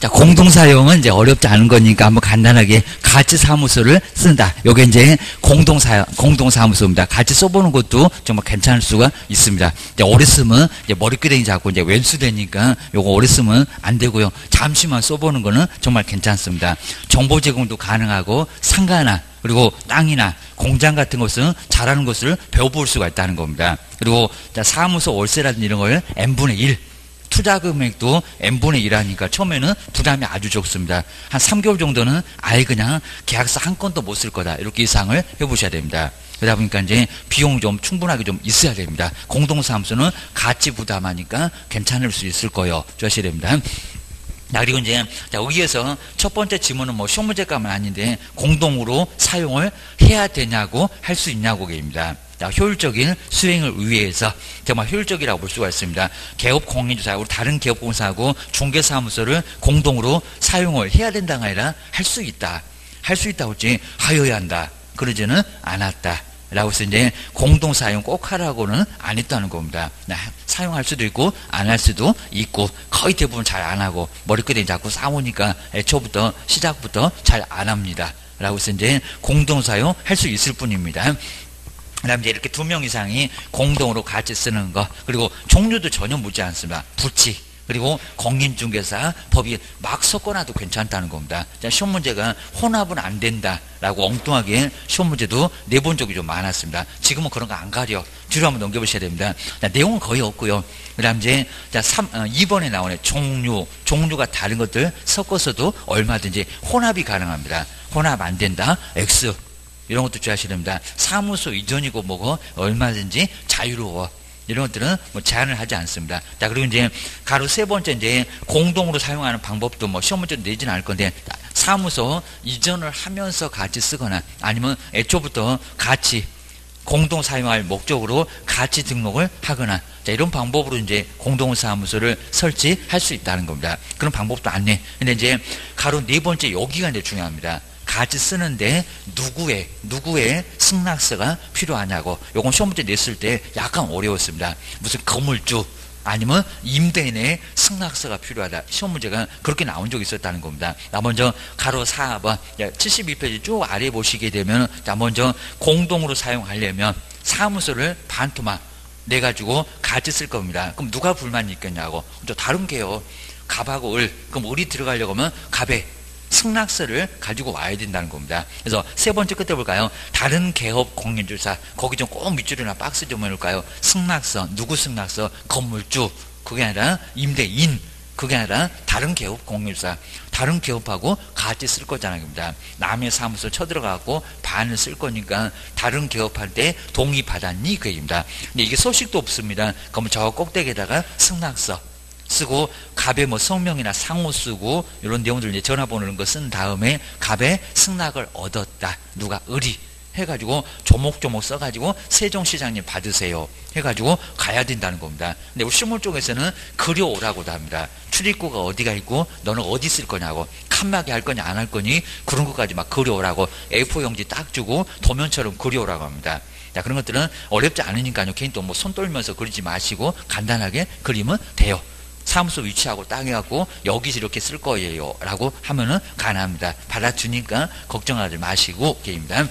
자, 공동사용은 이제 어렵지 않은 거니까 한번 간단하게 같이 사무소를 쓴다. 요게 이제 공동사무소입니다. 같이 써보는 것도 정말 괜찮을 수가 있습니다. 이제 오래 쓰면 이제 머리끄댕이 잡고 이제 왼수되니까 요거 오래 쓰면 안 되고요. 잠시만 써보는 거는 정말 괜찮습니다. 정보 제공도 가능하고 상가나 그리고 땅이나 공장 같은 것은 잘하는 것을 배워볼 수가 있다는 겁니다. 그리고 자, 사무소 월세라든지 이런 걸 n분의 1 투자 금액도 n분의 1 하니까 처음에는 부담이 아주 적습니다. 한 3개월 정도는 아예 그냥 계약서 한 건도 못 쓸 거다. 이렇게 예상을 해보셔야 됩니다. 그러다 보니까 이제 비용이 좀 충분하게 좀 있어야 됩니다. 공동사무소는 같이 부담하니까 괜찮을 수 있을 거예요. 주셔야 됩니다. 자, 그리고 이제, 자, 여기에서 첫 번째 질문은 뭐 시험 문제감은 아닌데, 공동으로 사용을 해야 되냐고 할 수 있냐고입니다. 자, 효율적인 수행을 위해서 정말 효율적이라고 볼 수가 있습니다. 개업 공인주사, 우리 다른 개업공사하고 중개사무소를 공동으로 사용을 해야 된다가 아니라 할 수 있다. 할 수 있다고 했지, 하여야 한다. 그러지는 않았다. 라고 해서 이제 공동사용 꼭 하라고는 안 했다는 겁니다. 사용할 수도 있고 안 할 수도 있고 거의 대부분 잘 안 하고 머리끄댕이 자꾸 싸우니까 애초부터 시작부터 잘 안 합니다. 라고 해서 이제 공동사용 할 수 있을 뿐입니다. 그 다음에 이제 이렇게 2명 이상이 공동으로 같이 쓰는 거 그리고 종류도 전혀 묻지 않습니다. 부치 그리고 공인중개사 법이 막 섞어놔도 괜찮다는 겁니다. 자, 시험 문제가 혼합은 안 된다라고 엉뚱하게 시험 문제도 내본 적이 좀 많았습니다. 지금은 그런 거 안 가려. 뒤로 한번 넘겨보셔야 됩니다. 자, 내용은 거의 없고요. 그 다음 이제 2번에 나오네. 종류가 다른 것들 섞어서도 얼마든지 혼합이 가능합니다. 혼합 안 된다. X. 이런 것도 주의하셔야 됩니다. 사무소 이전이고 뭐고 얼마든지 자유로워. 이런 것들은 뭐 제한을 하지 않습니다. 자, 그리고 이제 가로 세 번째 이제 공동으로 사용하는 방법도 뭐 시험 문제도 내지는 않을 건데 사무소 이전을 하면서 같이 쓰거나 아니면 애초부터 같이 공동 사용할 목적으로 같이 등록을 하거나 자, 이런 방법으로 이제 공동사무소를 설치할 수 있다는 겁니다. 그런 방법도 안내. 근데 이제 가로 네 번째 여기가 이제 중요합니다. 같이 쓰는데 누구의 승낙서가 필요하냐고. 요건 시험 문제 냈을 때 약간 어려웠습니다. 무슨 건물주 아니면 임대인의 승낙서가 필요하다. 시험 문제가 그렇게 나온 적이 있었다는 겁니다. 자, 먼저 가로 4번 72페이지 쭉 아래 보시게 되면 자, 먼저 공동으로 사용하려면 사무소를 반토막 내가지고 같이 쓸 겁니다. 그럼 누가 불만이 있겠냐고. 저 다른 게요. 갑하고 을. 그럼 을이 들어가려고 하면 갑에 승낙서를 가지고 와야 된다는 겁니다. 그래서 세 번째 끝에 볼까요? 다른 개업 공인주사 거기 좀 꼭 밑줄이나 박스 좀 해놓을까요? 승낙서 누구 승낙서? 건물주 그게 아니라 임대인 그게 아니라 다른 개업 공인주사 다른 개업하고 같이 쓸 거잖아요. 겁니다. 남의 사무소 쳐들어가고 반을 쓸 거니까 다른 개업할 때 동의받았니? 그 얘기입니다. 근데 이게 소식도 없습니다. 그러면 저 꼭대기에다가 승낙서 쓰고 갑의 뭐 성명이나 상호 쓰고 이런 내용들 이제 전화번호 이런 거 쓴 다음에 갑의 승낙을 얻었다. 누가 을이 해가지고 조목조목 써가지고 세종시장님 받으세요 해가지고 가야 된다는 겁니다. 근데 우리 실무 쪽에서는 그려오라고도 합니다. 출입구가 어디가 있고 너는 어디 쓸 거냐고 칸막이 할 거냐 안 할 거니 그런 것까지 막 그려오라고 A4 용지 딱 주고 도면처럼 그려오라고 합니다. 자, 그런 것들은 어렵지 않으니까요. 괜히 또 뭐 손 떨면서 그리지 마시고 간단하게 그리면 돼요. 사무소 위치하고 딱 해갖고 여기서 이렇게 쓸 거예요 라고 하면은 가능합니다. 받아주니까 걱정하지 마시고 게임입니다.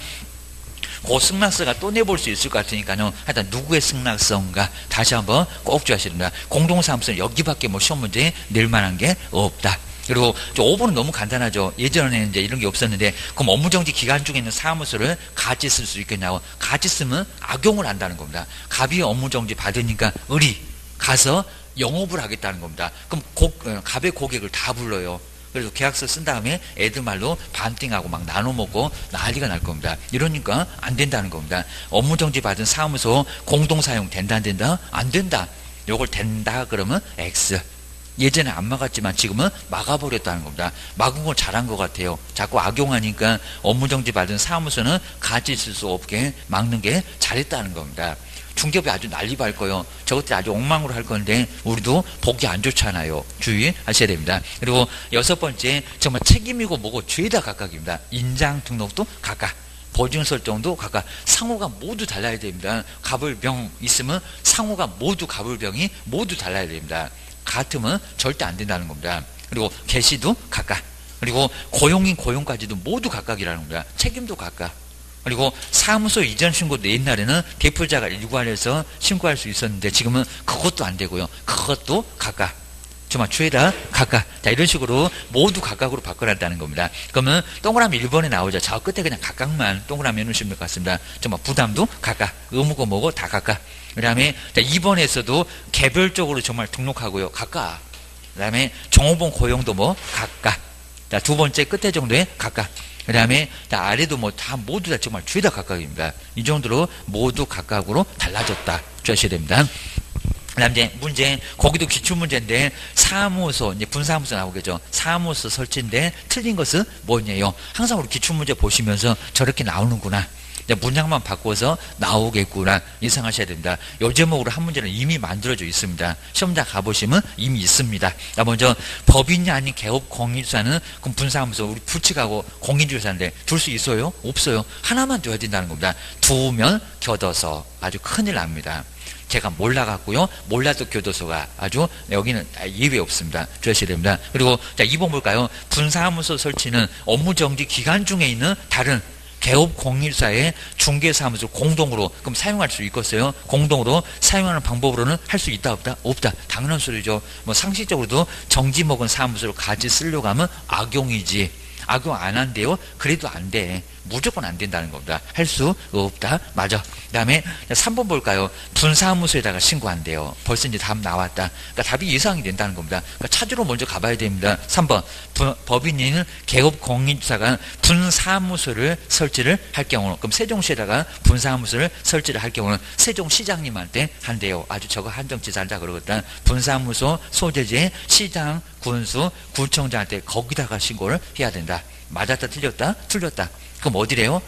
그 승낙서가 또 내볼 수 있을 것 같으니까요. 하여튼 누구의 승낙서인가 다시 한번 꼭 주의하셔야 됩니다. 공동사무소는 여기밖에 뭐 시험 문제 낼 만한 게 없다. 그리고 5번은 너무 간단하죠. 예전에는 이제 이런 게 없었는데 그럼 업무정지 기간 중에 있는 사무소를 같이 쓸 수 있겠냐고. 같이 쓰면 악용을 한다는 겁니다. 갑이 업무정지 받으니까 을이 가서 영업을 하겠다는 겁니다. 그럼 갑의 고객을 다 불러요. 그래서 계약서 쓴 다음에 애들 말로 반띵하고 막 나눠 먹고 난리가 날 겁니다. 이러니까 안 된다는 겁니다. 업무정지 받은 사무소 공동사용 된다 안 된다? 안 된다. 요걸 된다 그러면 X. 예전에 안 막았지만 지금은 막아버렸다는 겁니다. 막은 건 잘한 것 같아요. 자꾸 악용하니까 업무정지 받은 사무소는 같이 있을 수 없게 막는 게 잘했다는 겁니다. 중개업이 아주 난리 날 거예요. 저것들이 아주 엉망으로 할 건데 우리도 보기 안 좋잖아요. 주의하셔야 됩니다. 그리고 6번째 정말 책임이고 뭐고 죄다 각각입니다. 인장 등록도 각각. 보증 설정도 각각. 상호가 모두 달라야 됩니다. 갑을병 있으면 상호가 모두 갑을병이 모두 달라야 됩니다. 같으면 절대 안 된다는 겁니다. 그리고 개시도 각각. 그리고 고용인 고용까지도 모두 각각이라는 겁니다. 책임도 각각. 그리고 사무소 이전 신고도 옛날에는 대표자가 일괄해서 신고할 수 있었는데 지금은 그것도 안 되고요. 그것도 각각. 정말 주에다 각각. 자, 이런 식으로 모두 각각으로 바꿔놨다는 겁니다. 그러면 동그라미 1번에 나오죠. 저 끝에 그냥 각각만 동그라미 해놓으시면 될 것 같습니다. 정말 부담도 각각. 의무고 뭐고 다 각각. 그 다음에 2번에서도 개별적으로 정말 등록하고요. 각각. 그 다음에 종업원 고용도 뭐 각각. 자, 두 번째 끝에 정도에 각각. 그 다음에 아래도 뭐 다 모두 다 정말 죄다 각각입니다. 이 정도로 모두 각각으로 달라졌다. 주셔야 됩니다. 그 다음 이제 문제, 거기도 기출문제인데 사무소, 이제 분사무소 나오겠죠. 사무소 설치인데 틀린 것은 뭐냐요? 항상 우리 기출문제 보시면서 저렇게 나오는구나. 문장만 바꿔서 나오겠구나 예상하셔야 됩니다. 요 제목으로 한 문제는 이미 만들어져 있습니다. 시험장 가보시면 이미 있습니다. 먼저 법인이 아닌 개업 공인주사는 그럼 분사하면서 우리 불칙하고 공인주사인데 둘 수 있어요? 없어요. 하나만 둬야 된다는 겁니다. 두면 겨둬서 아주 큰일 납니다. 제가 몰라갖고요. 몰라도 교도소가 아주 여기는 예외 없습니다. 주셔야 됩니다. 그리고 자 2번 볼까요? 분사무소 설치는 업무정지 기간 중에 있는 다른 개업 공인사의 중개사무소 공동으로 그럼 사용할 수 있겠어요? 공동으로 사용하는 방법으로는 할 수 있다 없다? 없다. 당연한 소리죠. 뭐 상식적으로도 정지 먹은 사무소를 같이 쓰려고 하면 악용이지. 악용 안 한대요? 그래도 안 돼. 무조건 안 된다는 겁니다. 할 수 없다. 맞아. 그 다음에 3번 볼까요? 분사무소에다가 신고한대요. 벌써 이제 답 나왔다. 그러니까 답이 예상이 된다는 겁니다. 그러니까 찾으러 먼저 가봐야 됩니다. 3번 법인인 개업 공인주사가 분사무소를 설치를 할 경우는 그럼 세종시에다가 분사무소를 설치를 할 경우는 세종시장님한테 한대요. 아주 저거 한정지사한다 그러거든. 분사무소 소재지 시장, 군수, 구청장한테 거기다가 신고를 해야 된다. 맞았다 틀렸다? 틀렸다. 그럼 어디래요?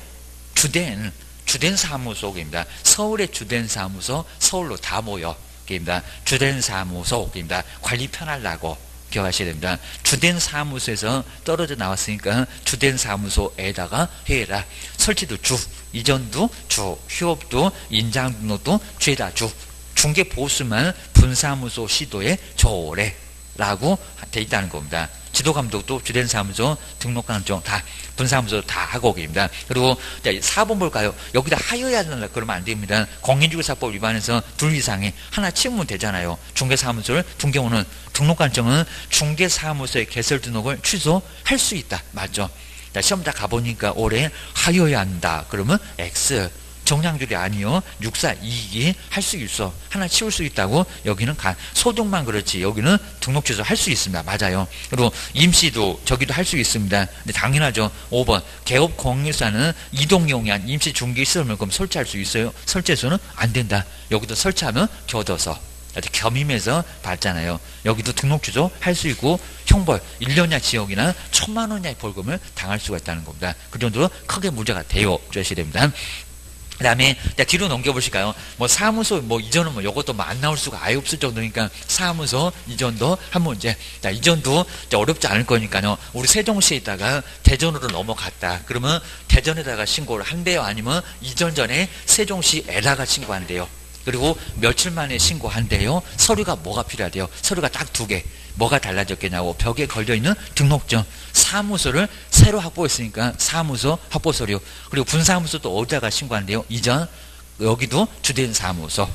주된 사무소입니다. 서울의 주된 사무소, 서울로 다 모여. 입니다. 주된 사무소입니다. 관리 편하려고 기억하셔야 됩니다. 주된 사무소에서 떨어져 나왔으니까 주된 사무소에다가 해라. 설치도 주, 이전도 주, 휴업도, 인장등록도 죄다 주. 중개 보수만 분사무소 시도에 조례라고 돼 있다는 겁니다. 지도감독도 주된 사무소 등록하는 쪽 다 분사무소 다 하고 계십니다. 그리고 4번 볼까요? 여기다 하여야 된다 그러면 안 됩니다. 공인중개사법 위반해서 둘 이상이 하나 치우면 되잖아요. 중개사무소를 둔 경우는 등록관청은 중개사무소의 개설 등록을 취소할 수 있다. 맞죠? 시험 다 가보니까 올해 하여야 한다. 그러면 X. 정량줄이 아니요. 642기 할 수 있어. 하나 치울 수 있다고 여기는 소득만 그렇지 여기는 등록 취소 할 수 있습니다. 맞아요. 그리고 임시도 저기도 할 수 있습니다. 근데 당연하죠. 5번 개업 공인사는 이동용이 한 임시 중개 시설물 그럼 설치할 수 있어요? 설치해서는 안 된다. 여기도 설치하면 겨둬서 겸임해서 받잖아요. 여기도 등록 취소 할 수 있고 형벌 1년이나 지역이나 1,000만 원이나의 벌금을 당할 수가 있다는 겁니다. 그 정도로 크게 문제가 돼요. 주셔야 됩니다. 그 다음에 뒤로 넘겨보실까요? 뭐 사무소 뭐 이전은 뭐 요것도 뭐 안 나올 수가 아예 없을 정도니까 사무소 이전도 한 문제. 자, 이전도 어렵지 않을 거니까요. 우리 세종시에 있다가 대전으로 넘어갔다. 그러면 대전에다가 신고를 한대요. 아니면 이전 전에 세종시에다가 신고한대요. 그리고 며칠 만에 신고한대요. 서류가 뭐가 필요하대요? 서류가 딱 2개. 뭐가 달라졌겠냐고 벽에 걸려있는 등록증 사무소를 새로 확보했으니까 사무소 확보서류 그리고 분사무소도 어디다가 신고한대요? 이전 여기도 주된 사무소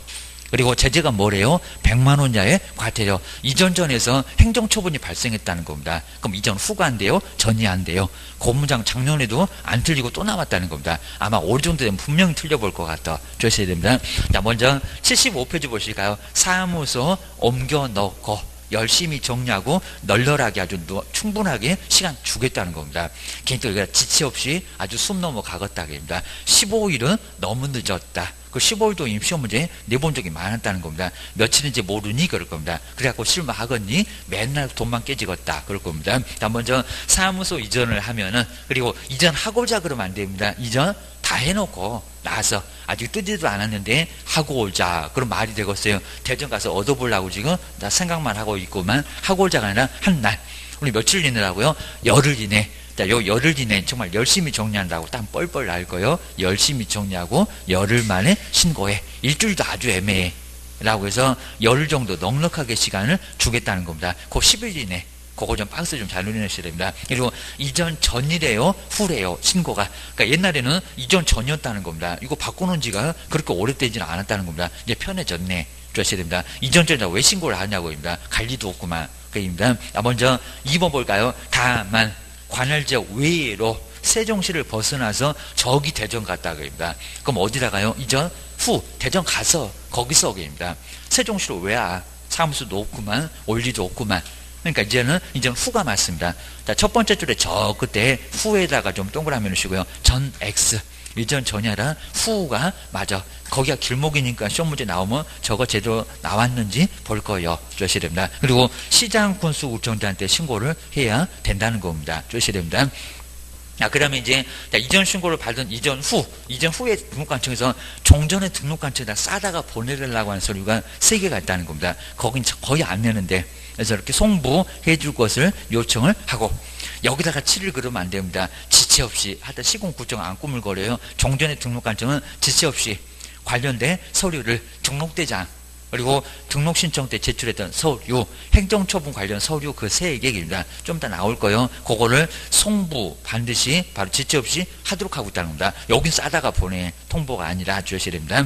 그리고 제재가 뭐래요? 100만 원 이하의 과태료 이전 전에서 행정처분이 발생했다는 겁니다. 그럼 이전 후가 안 돼요? 전이 안 돼요? 그 문장 작년에도 안 틀리고 또 남았다는 겁니다. 아마 올 정도 되면 분명히 틀려볼 것 같다. 조심해야 됩니다. 자, 먼저 75페이지 보실까요? 사무소 옮겨 넣고 열심히 정리하고 널널하게 아주 충분하게 시간 주겠다는 겁니다. 그러니까 지체 없이 아주 숨 넘어가겠다입니다. 15일은 너무 늦었다. 그 15일도 이미 시험 문제 내본 적이 많았다는 겁니다. 며칠인지 모르니 그럴 겁니다. 그래갖고 실무하겠니? 맨날 돈만 깨지겠다. 그럴 겁니다. 자, 먼저 사무소 이전을 하면은 그리고 이전하고자 그러면 안 됩니다. 이전 다 해놓고 나서 아직 뜨지도 않았는데 하고 오자. 그럼 말이 되겠어요. 대전 가서 얻어보려고 지금 나 생각만 하고 있고만 하고 오자가 아니라 한 날. 우리 며칠 이내라고요? 열흘 이내. 자, 요 열흘 이내 정말 열심히 정리한다고 땀 뻘뻘 날 거요. 열심히 정리하고 열흘 만에 신고해. 일주일도 아주 애매해. 라고 해서 열흘 정도 넉넉하게 시간을 주겠다는 겁니다. 그 10일 이내. 그거 좀 박스 좀 잘 누려내셔야 됩니다. 그리고 이전 전이래요, 후래요, 신고가. 그러니까 옛날에는 이전 전이었다는 겁니다. 이거 바꾸는 지가 그렇게 오래되지는 않았다는 겁니다. 이제 편해졌네. 주셔야 됩니다. 이전 전이라고 왜 신고를 하냐고입니다. 관리도 없구만. 그입니다. 먼저 2번 볼까요? 다만 관할지역 외로 세종시를 벗어나서 저기 대전 갔다 그입니다. 그럼 어디다가요? 이전 후 대전 가서 거기서 오게입니다. 세종시로 왜 와? 사무소도 없구만, 올리도 없구만. 그러니까 이제는 후가 맞습니다. 자, 첫 번째 줄에 저 끝에 후에다가 좀 동그라미 놓으시고요. 전 X. 이전 전이라 후가 맞아. 거기가 길목이니까 시험 문제 나오면 저거 제대로 나왔는지 볼 거예요. 주셔야 됩니다. 그리고 시장 군수 구청장한테 신고를 해야 된다는 겁니다. 주셔야 됩니다. 그 다음에 이제, 이전 신고를 받은 이전 후에 등록관청에서 종전의 등록관청에다 싸다가 보내려고 하는 서류가 3개가 있다는 겁니다. 거긴 거의 안 내는데, 그래서 이렇게 송부해 줄 것을 요청을 하고, 여기다가 7일 그러면 안 됩니다. 지체 없이, 하여튼 시군구청 안 꾸물거려요. 종전의 등록관청은 지체 없이 관련된 서류를 등록대장, 그리고 등록신청 때 제출했던 서류, 행정처분 관련 서류 그 3개입니다. 좀 이따 나올 거예요. 그거를 송부 반드시 바로 지체 없이 하도록 하고 있다는 겁니다. 여긴 싸다가 보내. 통보가 아니라 주셔야 됩니다.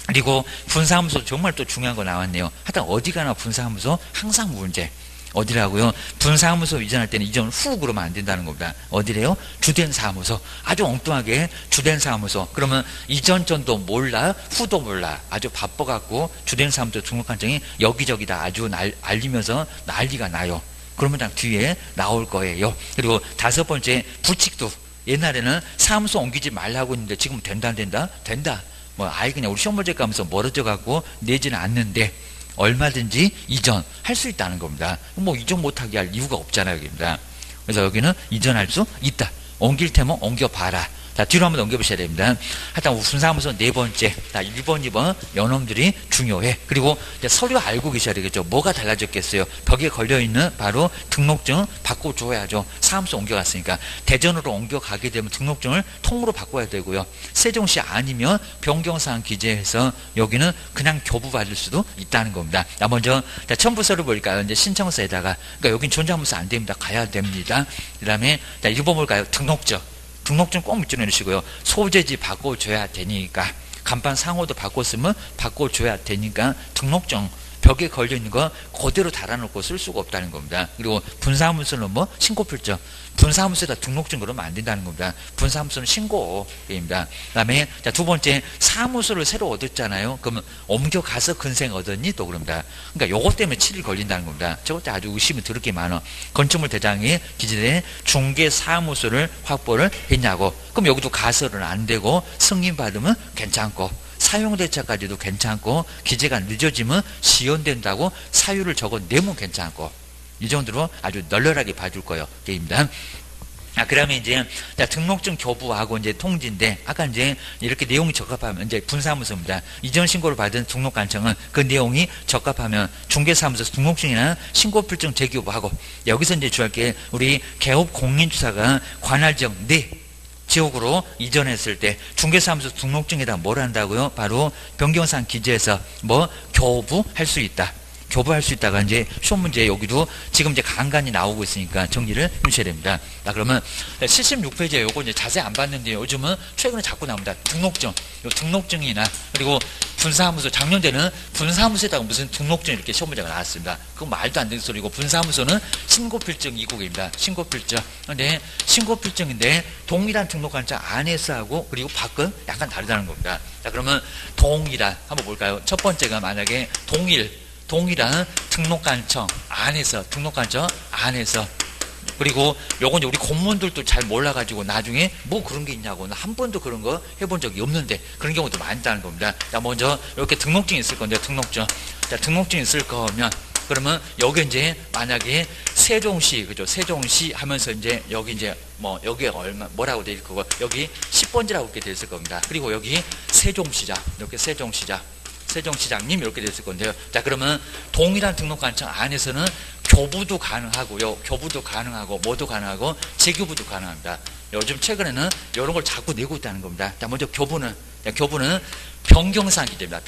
그리고 분사무소 정말 또 중요한 거 나왔네요. 하여튼 어디 가나 분사무소 항상 문제. 어디라고요? 분사무소 이전할 때는 이전 후 그러면 안 된다는 겁니다. 어디래요? 주된 사무소. 아주 엉뚱하게 주된 사무소. 그러면 이전 전도 몰라, 후도 몰라. 아주 바빠갖고 주된 사무소 등록관청이 여기저기다 아주 알리면서 난리가 나요. 그러면 딱 뒤에 나올 거예요. 그리고 5번째 부칙도. 옛날에는 사무소 옮기지 말라고 했는데 지금 된다 안 된다? 된다. 뭐 아예 그냥 우리 시험 문제 가면서 멀어져 갖고 내지는 않는데 얼마든지 이전할 수 있다는 겁니다. 뭐 이전 못하게 할 이유가 없잖아요. 여기입니다. 그래서 여기는 이전할 수 있다. 옮길 테면 옮겨봐라. 자, 뒤로 한번 넘겨보셔야 됩니다. 하여튼 분사무소 4번째. 자, 1번, 2번 연놈들이 중요해. 그리고 이제 서류 알고 계셔야 되겠죠. 뭐가 달라졌겠어요? 벽에 걸려있는 바로 등록증 바꿔줘야죠. 사무소 옮겨갔으니까. 대전으로 옮겨가게 되면 등록증을 통으로 바꿔야 되고요. 세종시 아니면 변경사항 기재해서 여기는 그냥 교부받을 수도 있다는 겁니다. 자, 먼저 첨부서를 볼까요? 이제 신청서에다가. 그러니까 여긴 존재하면서 안 됩니다. 가야 됩니다. 그 다음에 1번 볼까요? 등록증. 등록증 꼭 밑줄에 넣으시고요. 소재지 바꿔줘야 되니까. 간판 상호도 바꿨으면 바꿔줘야 되니까 등록증 벽에 걸려있는 거 그대로 달아놓고 쓸 수가 없다는 겁니다. 그리고 분사무소는 뭐 신고필증. 분사무소에다 등록증 그러면 안 된다는 겁니다. 분사무소는 신고입니다. 그 다음에 자, 2번째 사무소를 새로 얻었잖아요. 그러면 옮겨가서 근생 얻었니? 또 그럽니다. 그러니까 요것 때문에 7일 걸린다는 겁니다. 저것도 아주 의심이 더럽게 많아. 건축물 대장이 기재된 중개사무소를 확보를 했냐고. 그럼 여기도 가설은 안 되고 승인 받으면 괜찮고 사용대차까지도 괜찮고 기재가 늦어지면 시연된다고 사유를 적어내면 괜찮고 이 정도로 아주 널널하게 봐줄 거예요. 게임입니다. 그 다음에 이제, 등록증 교부하고 이제 통지인데, 아까 이제 이렇게 내용이 적합하면, 이제 분사무소입니다. 이전 신고를 받은 등록관청은 그 내용이 적합하면 중개사무소 등록증이나 신고필증 재교부하고, 여기서 이제 주할 게 우리 개업 공인주사가 관할 지역 내 지역으로 이전했을 때 중개사무소 등록증에다 뭘 한다고요? 바로 변경사항 기재해서 뭐 교부할 수 있다. 교부할 수 있다가 이제 시험 문제 여기도 지금 이제 간간히 나오고 있으니까 정리를 해주셔야 됩니다. 자, 그러면 76페이지에 요거 이제 자세히 안 봤는데 요즘은 최근에 자꾸 나옵니다. 등록증. 요 등록증이나 그리고 분사무소 작년에는 분사무소에다가 무슨 등록증 이렇게 시험 문제가 나왔습니다. 그건 말도 안 되는 소리고 분사무소는 신고필증 이국입니다. 신고필증. 근데 신고필증인데 동일한 등록관청 안에서 하고 그리고 밖은 약간 다르다는 겁니다. 자, 그러면 동일한 한번 볼까요? 첫 번째가 만약에 동일한 등록관청 안에서 그리고 요건 우리 공무원들도 잘 몰라가지고 나중에 뭐 그런 게 있냐고 한 번도 그런 거 해본 적이 없는데 그런 경우도 많다는 겁니다. 자, 먼저 이렇게 등록증이 있을 건데 등록증. 자, 등록증이 있을 거면 그러면 여기 이제 만약에 세종시 그죠? 세종시 하면서 이제 여기 이제 뭐 여기에 얼마 뭐라고 돼 있고 여기 10번지라고 이렇게 돼 있을 겁니다. 그리고 여기 세종시장 이렇게 세종시장님 이렇게 됐을 건데요. 자, 그러면 동일한 등록관청 안에서는 교부도 가능하고요. 교부도 가능하고 뭐도 가능하고 재교부도 가능합니다. 요즘 최근에는 이런 걸 자꾸 내고 있다는 겁니다. 자, 먼저 교부는 변경사항 기재입니다.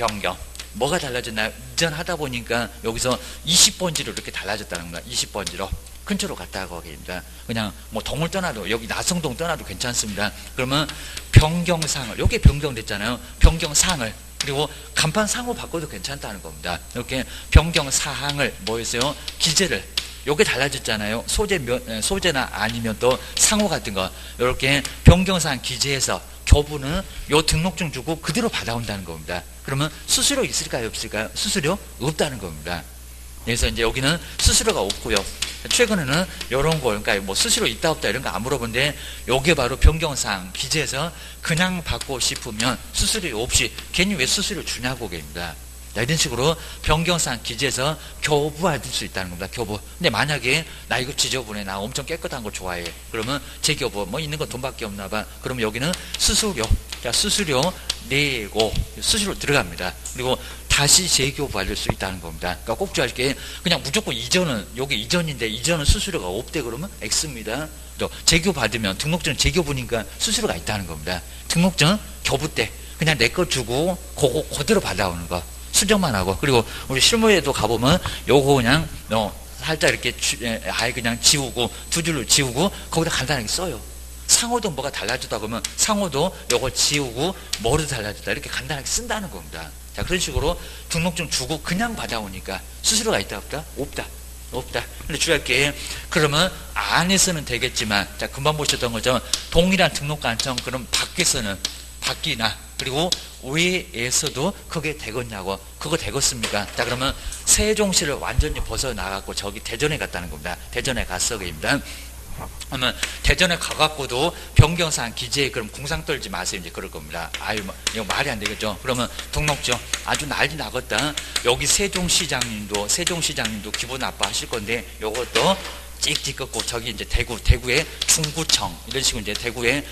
뭐가 달라졌나요? 이전하다 보니까 여기서 20번지로 이렇게 달라졌다는 겁니다. 20번지로. 근처로 갔다 가고 계십니다. 그냥 뭐 동을 떠나도 여기 나성동 떠나도 괜찮습니다. 그러면 변경사항을 여기 변경됐잖아요. 변경사항을 그리고 간판 상호 바꿔도 괜찮다는 겁니다. 이렇게 변경사항을 뭐였어요? 기재를 요게 달라졌잖아요. 소재나 아니면 또 상호 같은 거 이렇게 변경사항 기재해서 교부는 요 등록증 주고 그대로 받아온다는 겁니다. 그러면 수수료 있을까요? 없을까요? 수수료 없다는 겁니다. 그래서 이제 여기는 수수료가 없고요. 최근에는 이런 거, 그러니까 뭐 수수료 있다 없다 이런 거 안 물어보는데 요게 바로 변경사항 기재해서 그냥 받고 싶으면 수수료 없이 괜히 왜 수수료 주냐고 계십니다. 이런 식으로 변경사항 기재해서 교부받을 수 있다는 겁니다. 교부. 근데 만약에 나 이거 지저분해, 나 엄청 깨끗한 거 좋아해. 그러면 재교부 뭐 있는 건 돈밖에 없나 봐. 그러면 여기는 수수료, 자 수수료 내고 수수료 들어갑니다. 그리고 다시 재교부 받을 수 있다는 겁니다. 그러니까 꼭 주의할 게 그냥 무조건 이전은 여기 이전인데 이전은 수수료가 없대 그러면 X입니다. 또 재교부 받으면 등록증 재교부니까 수수료가 있다는 겁니다. 등록증 교부 때 그냥 내 거 주고 그거 그대로 받아오는 거. 수정만 하고 그리고 우리 실무에도 가보면 요거 그냥 살짝 이렇게 아예 그냥 지우고 두 줄로 지우고 거기다 간단하게 써요. 상호도 뭐가 달라졌다 그러면 상호도 요거 지우고 뭐로 달라졌다 이렇게 간단하게 쓴다는 겁니다. 자 그런 식으로 등록증 주고 그냥 받아오니까 수수료가 있다 없다? 없다. 근데 주의할 게 그러면 안에서는 되겠지만 자 금방 보셨던 것처럼 동일한 등록관청 그럼 밖에서는 밖이나 그리고 외에서도 그게 되겠냐고 그거 되겠습니까? 자 그러면 세종시를 완전히 벗어나갖고 저기 대전에 갔다는 겁니다. 대전에 갔어 그입니다. 그러면 대전에 가갖고도 변경사항 기재에 그럼 궁상 떨지 마세요 이제 그럴 겁니다. 아유 이거 말이 안 되겠죠. 그러면 등록증 아주 난리 나겠다. 여기 세종시장님도 기분 나빠하실 건데 요것도 찍찍 긋고 저기 이제 대구의 중구청 이런 식으로 이제 대구의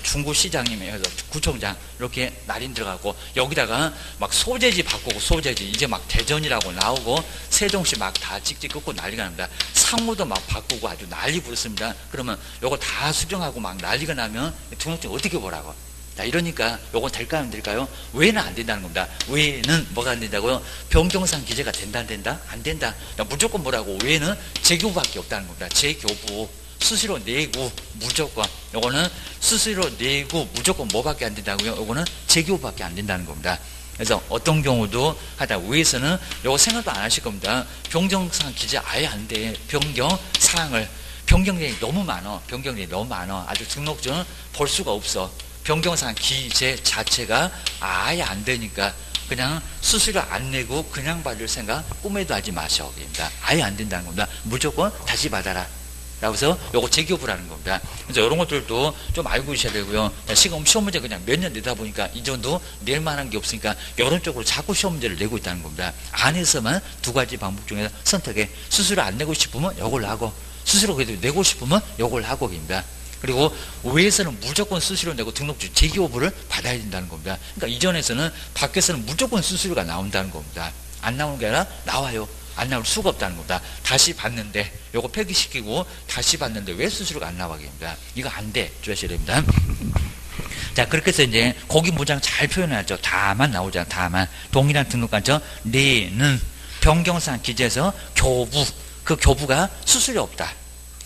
중구시장님이 해서 구청장 이렇게 날인 들어가고 여기다가 막 소재지 바꾸고 소재지 이제 막 대전이라고 나오고 세종시 막 다 찍찍 긋고 난리가 납니다. 상호도 막 바꾸고 아주 난리 부르습니다. 그러면 요거 다 수정하고 막 난리가 나면 등록증 어떻게 보라고. 자, 이러니까 요건 될까요? 안 될까요? 왜는 안 된다는 겁니다. 왜는 뭐가 안 된다고요? 변경사항 기재가 된다 안 된다? 안 된다. 무조건 뭐라고? 왜는 재교부밖에 없다는 겁니다. 재교부. 수수료 내고 무조건. 요거는 수수료 내고 무조건 뭐밖에 안 된다고요? 요거는 재교부밖에 안 된다는 겁니다. 그래서 어떤 경우도 하다 위에서는 요거 생각도 안 하실 겁니다. 변경사항 기재 아예 안 돼. 변경사항을 변경량이 너무 많아. 아주 등록증 볼 수가 없어. 변경사항 기재 자체가 아예 안 되니까 그냥 수수료 안 내고 그냥 받을 생각 꿈에도 하지 마셔. 그럽니다. 아예 안 된다는 겁니다. 무조건 다시 받아라. 라고 해서 요거 재교부라는 겁니다. 그래서 이런 것들도 좀 알고 계셔야 되고요. 지금 시험 문제 그냥 몇 년 내다 보니까 이 정도 낼 만한 게 없으니까 이런 쪽으로 자꾸 시험 문제를 내고 있다는 겁니다. 안에서만 두 가지 방법 중에서 선택해. 수수료 안 내고 싶으면 요걸 하고 수수료 그래도 내고 싶으면 요걸 하고 입니다. 그리고 외에서는 무조건 수수료 내고 등록증 재교부를 받아야 된다는 겁니다. 그러니까 이전에서는 밖에서는 무조건 수수료가 나온다는 겁니다. 안 나오는 게 아니라 나와요. 안 나올 수가 없다는 겁니다. 다시 받는데 요거 폐기시키고 다시 받는데 왜 수수료가 안 나와게 됩니다. 이거 안 돼. 주셔야 됩니다. 자 그렇게 해서 이제 거기 문장 잘 표현해야죠. 다만 나오잖아. 다만 동일한 등록관청 내는 변경사항 기재에서 교부 그 교부가 수수료 없다.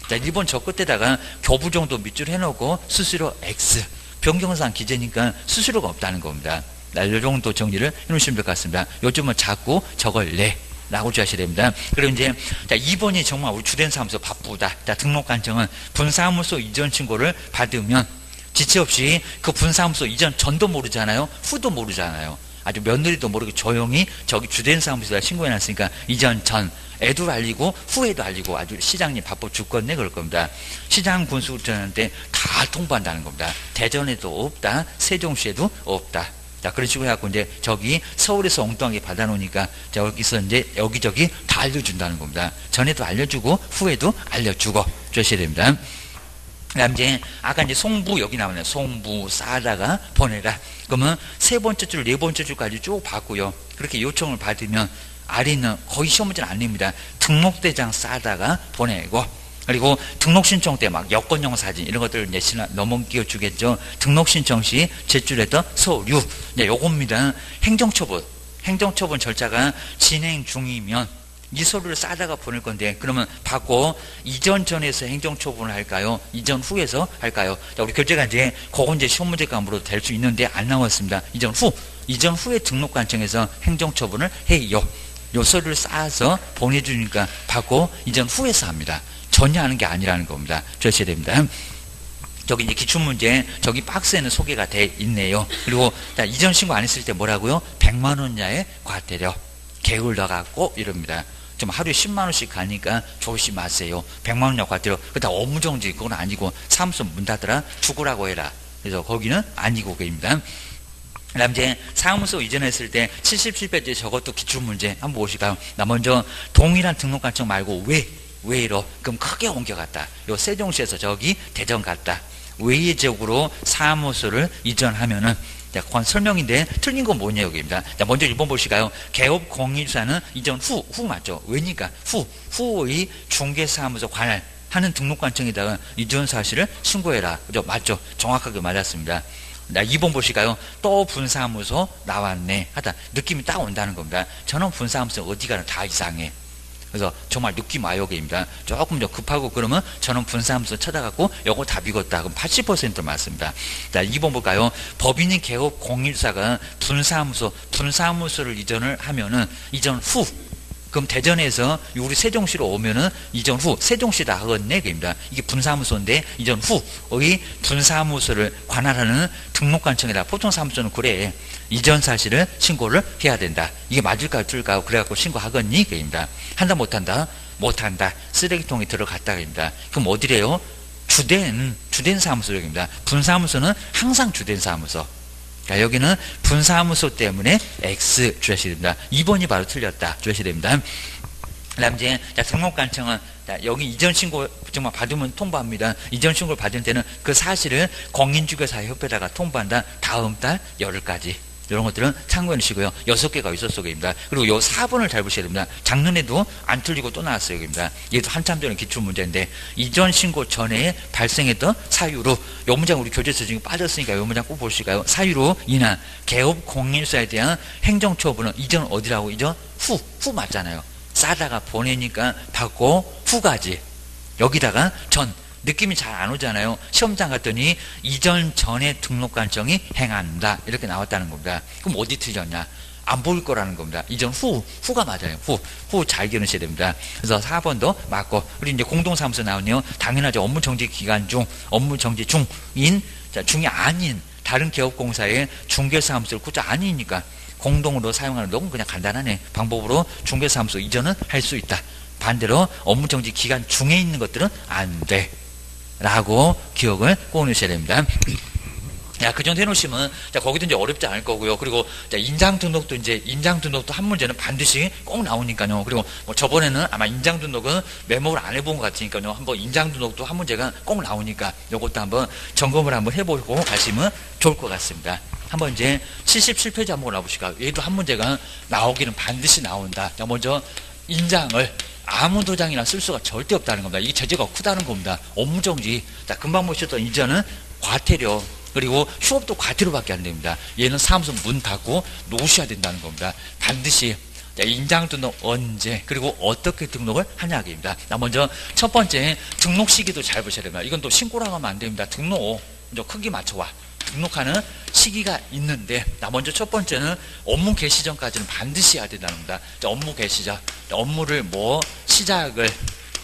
자 1번 저 끝에다가 교부 정도 밑줄 해놓고 수수료 X 변경사항 기재니까 수수료가 없다는 겁니다. 이 정도 정리를 해놓으시면 될 것 같습니다. 요즘은 자꾸 저걸 내 라고 주셔야 됩니다. 그리고 이제 자 2번이 정말 우리 주된 사무소 바쁘다. 자 등록관청은 분사무소 이전 신고를 받으면 지체 없이 그 분사무소 이전 전도 모르잖아요. 후도 모르잖아요. 아주 며느리도 모르게 조용히 저기 주된 사무소에다 신고해놨으니까 이전 전 애도 알리고 후에도 알리고 아주 시장님 바빠 죽겠네 그럴 겁니다. 시장 군수한테 다 통보한다는 겁니다. 대전에도 없다. 세종시에도 없다. 자, 그런 식으로 해갖고 이제 저기 서울에서 엉뚱하게 받아놓으니까 여기서 이제 여기저기 다 알려준다는 겁니다. 전에도 알려주고 후에도 알려주고 주셔야 됩니다. 그 다음 이제 아까 이제 송부 여기 나오네요. 송부 싸다가 보내라. 그러면 세 번째 줄, 네 번째 줄까지 쭉 받고요. 그렇게 요청을 받으면 아래 있는 거의 시험 문제는 안 냅니다. 등록대장 싸다가 보내고 그리고 등록신청 때 막 여권용 사진 이런 것들을 이제 넘겨 주겠죠. 등록신청 시 제출했던 서류. 네, 요겁니다. 행정처분 절차가 진행 중이면 이 서류를 싸다가 보낼 건데, 그러면 받고 이전 전에서 행정처분을 할까요? 이전 후에서 할까요? 자, 우리 교재가 그건 이제 시험 문제가 물어도 될 수 있는데 안 나왔습니다. 이전 후에 등록관청에서 행정처분을 해요. 요 서류를 싸서 보내주니까 받고 이전 후에서 합니다. 전혀 하는 게 아니라는 겁니다. 주셔야 됩니다. 저기 이제 기출문제, 저기 박스에는 소개가 돼 있네요. 그리고, 자, 이전 신고 안 했을 때 뭐라고요? 100만원 이하의 과태료. 개월 더 갖고 이럽니다. 좀 하루에 10만원씩 가니까 조심 마세요. 100만원 이하 과태료. 그다 업무정지, 그건 아니고, 사무소 문 닫으라, 죽으라고 해라. 그래서 거기는 아니고, 그입니다. 그 다음 이제 사무소 이전했을 때 77페이지 저것도 기출문제 한번 보실까요? 나 먼저 동일한 등록관청 말고 외로 그럼 크게 옮겨갔다. 요 세종시에서 저기 대전 갔다. 외적으로 사무소를 이전하면은, 자, 그건 설명인데 틀린 건 뭐냐 여기입니다. 자, 먼저 1번 보실까요? 개업 공인사는 이전 후 맞죠? 왜니까 후의 중개사무소 관할 하는 등록관청에다가 이전 사실을 신고해라. 그죠? 맞죠? 정확하게 맞았습니다. 자, 2번 보실까요? 또 분사무소 나왔네 하다 느낌이 딱 온다는 겁니다. 저는 분사무소 어디 가나 다 이상해. 그래서 정말 느낌 와요, 게임입니다. 조금 더 급하고 그러면 저는 분사무소 찾아갖고 요거 다 비웠다. 그럼 80% 맞습니다. 자, 2번 볼까요? 법인인 개업 공인사가 분사무소를 이전을 하면은 이전 후, 그럼 대전에서 우리 세종시로 오면은 이전 후 세종시다 하겠네, 그입니다. 이게 분사무소인데 이전 후의 분사무소를 관할하는 등록관청이다. 보통 사무소는 그래. 이전 사실을 신고를 해야 된다. 이게 맞을까요, 틀릴까요? 그래갖고 신고하겠니? 그입니다. 한다, 못한다? 못한다. 쓰레기통에 들어갔다, 그입니다. 그럼 어디래요? 주된 사무소입니다. 분사무소는 항상 주된 사무소. 자, 여기는 분사무소 때문에 X 주셔야 됩니다. 2번이 바로 틀렸다 주셔야 됩니다. 그 다음 이제, 자, 등록관청은, 자, 여기 이전 신고 정말 받으면 통보합니다. 이전 신고를 받을 때는 그 사실을 공인중개사협회에다가 통보한다. 다음 달 열흘까지. 이런 것들은 참고해 주시고요. 6개가 있었어, 여기입니다. 그리고 요 4번을 잘 보셔야 됩니다. 작년에도 안 틀리고 또 나왔어요, 여기입니다. 얘도 한참 전에 기출문제인데, 이전 신고 전에 발생했던 사유로, 요 문장 우리 교재에서 지금 빠졌으니까 요 문장 꼭 보실까요? 사유로 인한 개업 공인사에 대한 행정처분은 이전 어디라고? 이전 후 맞잖아요. 싸다가 보내니까 받고 후가지. 여기다가 전. 느낌이 잘 안 오잖아요. 시험장 갔더니 이전 전에 등록관청이 행한다 이렇게 나왔다는 겁니다. 그럼 어디 틀렸냐? 안 보일 거라는 겁니다. 이전 후가 맞아요. 후 잘 기억하셔야 됩니다. 그래서 4번도 맞고, 그리고 이제 공동사무소 나오네요. 당연하죠. 업무정지 기간 중, 업무정지 중인, 자, 중이 아닌 다른 개업공사의 중개사무소를 굳이 아니니까 공동으로 사용하는 건 그냥 간단하네. 방법으로 중개사무소 이전은 할 수 있다. 반대로 업무정지 기간 중에 있는 것들은 안 돼. 라고 기억을 꼭 넣으셔야 됩니다. 야, 그 정도 해놓으시면, 자, 거기도 이제 어렵지 않을 거고요. 그리고, 자, 인장등록도 한 문제는 반드시 꼭 나오니까요. 그리고, 뭐, 저번에는 아마 인장등록은 메모를 안 해본 것 같으니까요. 한번 인장등록도 한 문제가 꼭 나오니까, 요것도 한번 점검을 한번 해보고 가시면 좋을 것 같습니다. 한번 이제 77페이지 한번 올라보실까요? 얘도 한 문제가 나오기는 반드시 나온다. 자, 먼저, 인장을, 아무 도장이나 쓸 수가 절대 없다는 겁니다. 이게 제재가 크다는 겁니다. 업무정지. 자, 금방 보셨던 이전은 과태료, 그리고 휴업도 과태료밖에 안 됩니다. 얘는 사무소 문 닫고 놓으셔야 된다는 겁니다. 반드시. 자, 인장등록 언제, 그리고 어떻게 등록을 하냐입니다. 자, 먼저 첫 번째 등록 시기도 잘 보셔야 됩니다. 이건 또 신고라고 하면 안 됩니다. 등록, 먼저 크기 맞춰와. 등록하는 시기가 있는데, 나 먼저 첫 번째는 업무 개시 전까지는 반드시 해야 된다는 겁니다. 자, 업무 개시 전, 업무를 시작을,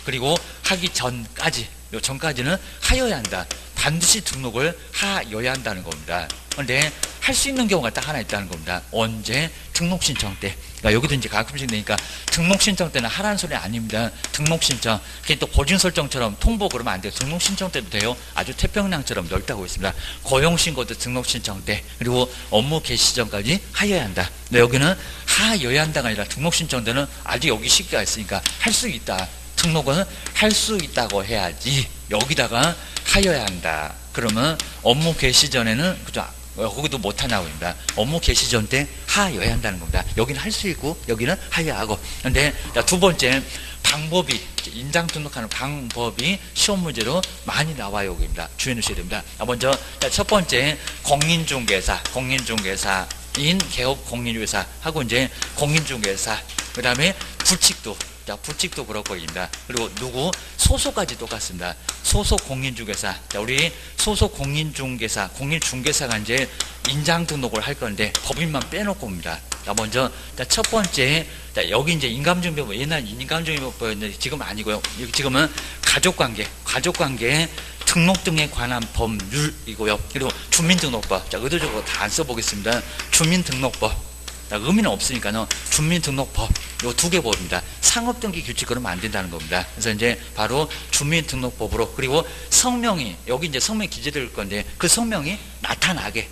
그리고 하기 전까지, 요 전까지는 하여야 한다. 반드시 등록을 하여야 한다는 겁니다. 그런데 할 수 있는 경우가 딱 하나 있다는 겁니다. 언제? 등록신청 때. 그러니까 여기도 이제 가끔씩 되니까 등록신청 때는 하라는 소리 아닙니다. 등록신청. 그게 또 보증 설정처럼 통보 그러면 안 돼요. 등록신청 때도 돼요. 아주 태평양처럼 넓다고 있습니다. 고용신고도 등록신청 때. 그리고 업무 개시 전까지 하여야 한다. 근데 여기는 하여야 한다가 아니라 등록신청 때는 아직 여기 시기가 있으니까 할 수 있다. 등록은 할 수 있다고 해야지. 여기다가 하여야 한다. 그러면 업무 개시 전에는, 그죠? 거기도 못하냐고 합니다. 업무 개시 전 때 하여야 한다는 겁니다. 여기는 할 수 있고 여기는 하여야 하고. 그런데 두 번째 방법이, 인장 등록하는 방법이 시험 문제로 많이 나와요. 여기입니다. 주의해 주셔야 됩니다. 먼저 첫 번째 공인중개사 인, 개업, 공인중개사 하고 이제 공인중개사, 그 다음에 불칙도, 자, 불칙도 그럴 거입니다. 그리고 누구? 소속까지 똑같습니다. 소속 공인중개사. 자, 우리 소속 공인중개사, 공인중개사가 이제 인장 등록을 할 건데 법인만 빼놓고 옵니다. 자, 먼저, 자, 첫 번째, 자, 여기 이제 인감증명법, 옛날 인감증명법이었는데 지금 아니고요. 여기 지금은 가족관계 등록 등에 관한 법률이고요. 그리고 주민등록법. 자, 의도적으로 다 안 써보겠습니다. 주민등록법. 자, 의미는 없으니까요. 주민등록법. 요 두 개 법입니다. 상업등기 규칙 그러면 안 된다는 겁니다. 그래서 이제 바로 주민등록법으로, 그리고 성명이, 여기 이제 성명이 기재될 건데 그 성명이 나타나게.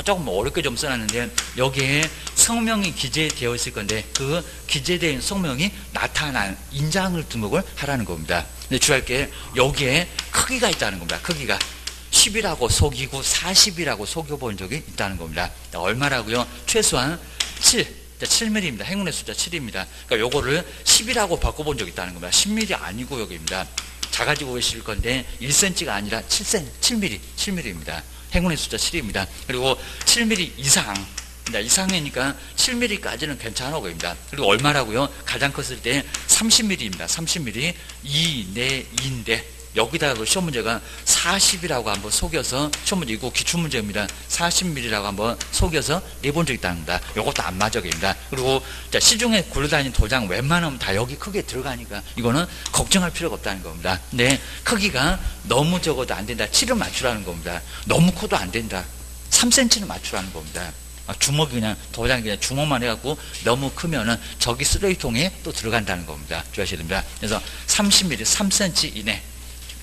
조금 어렵게 좀 써놨는데 여기에 성명이 기재되어 있을 건데 그 기재된 성명이 나타난 인장을 등록을 하라는 겁니다. 근데 주의할 게 여기에 크기가 있다는 겁니다. 크기가 10이라고 속이고 40이라고 속여본 적이 있다는 겁니다. 얼마라고요? 최소한 7. 7mm입니다. 행운의 숫자 7입니다. 그러니까 요거를 10이라고 바꿔본 적이 있다는 겁니다. 10mm 아니고 여기입니다. 작아지고 계실 건데 1cm가 아니라 7mm입니다. 행운의 숫자 7입니다. 그리고 7mm 이상, 이상이니까 7mm까지는 괜찮아 보입니다. 그리고 얼마라고요? 가장 컸을 때 30mm입니다. 30mm 이내인데 여기다가 그 시험 문제가 40이라고 한번 속여서 시험 문제 이거 기출 문제입니다. 40mm라고 한번 속여서 내본 적이 있답니다. 이것도 안 맞아입니다. 그리고 자, 시중에 굴러다니는 도장 웬만하면 다 여기 크게 들어가니까 이거는 걱정할 필요가 없다는 겁니다. 근데 크기가 너무 적어도 안 된다. 7을 맞추라는 겁니다. 너무 커도 안 된다. 3cm는 맞추라는 겁니다. 주먹이 그냥 도장이 그냥 주먹만 해갖고 너무 크면은 저기 쓰레기통에 또 들어간다는 겁니다. 주의하셔야 됩니다. 그래서 30mm, 3cm 이내.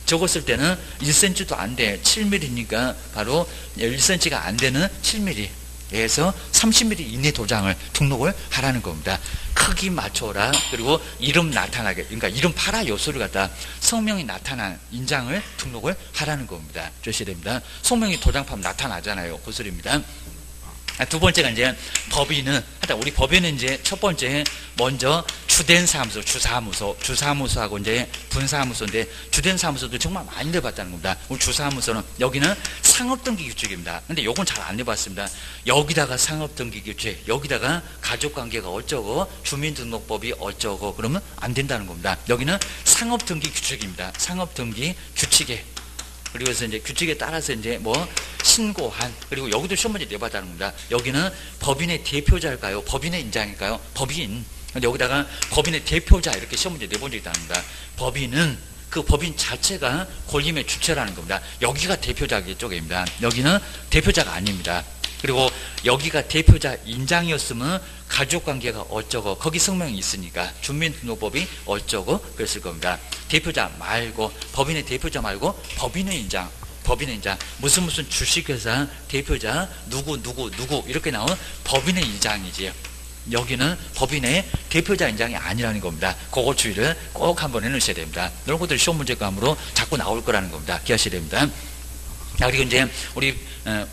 적었을 때는 1cm도 안 돼. 7mm니까 바로 1cm가 안 되는 7mm에서 30mm 이내 도장을 등록을 하라는 겁니다. 크기 맞춰라. 그리고 이름 나타나게. 그러니까 이름 팔아 요소를 갖다 성명이 나타난 인장을 등록을 하라는 겁니다. 주셔야 됩니다. 성명이 도장파면 나타나잖아요. 그 소리입니다. 두 번째가 이제 법인은, 하여튼 우리 법인은 이제 첫 번째 먼저 주된 사무소, 주사무소하고 이제 분사무소인데 주된 사무소도 정말 많이 내봤다는 겁니다. 우리 주사무소는 여기는 상업등기 규칙입니다. 근데 요건 잘 안 내봤습니다. 여기다가 상업등기 규칙, 여기다가 가족관계가 어쩌고, 주민등록법이 어쩌고 그러면 안 된다는 겁니다. 여기는 상업등기 규칙입니다. 상업등기 규칙에. 그리고 그래서 이제 규칙에 따라서 이제 뭐 신고한, 그리고 여기도 시험 문제 내봤다는 겁니다. 여기는 법인의 대표자일까요? 법인의 인장일까요? 법인. 근데 여기다가 법인의 대표자 이렇게 시험 문제 내본 적이 있답니다. 법인은 그 법인 자체가 권리의 주체라는 겁니다. 여기가 대표자기 쪽입니다. 여기는 대표자가 아닙니다. 그리고 여기가 대표자 인장이었으면 가족관계가 어쩌고 거기 성명이 있으니까 주민등록법이 어쩌고 그랬을 겁니다. 대표자 말고, 법인의 대표자 말고 법인의 인장 무슨 주식회사 대표자 누구 이렇게 나온 법인의 인장이지, 여기는 법인의 대표자 인장이 아니라는 겁니다. 그거 주의를 꼭 한번 해놓으셔야 됩니다. 이런 것들 시험 문제감으로 자꾸 나올 거라는 겁니다. 기하셔야 됩니다. 자, 그리고 이제 우리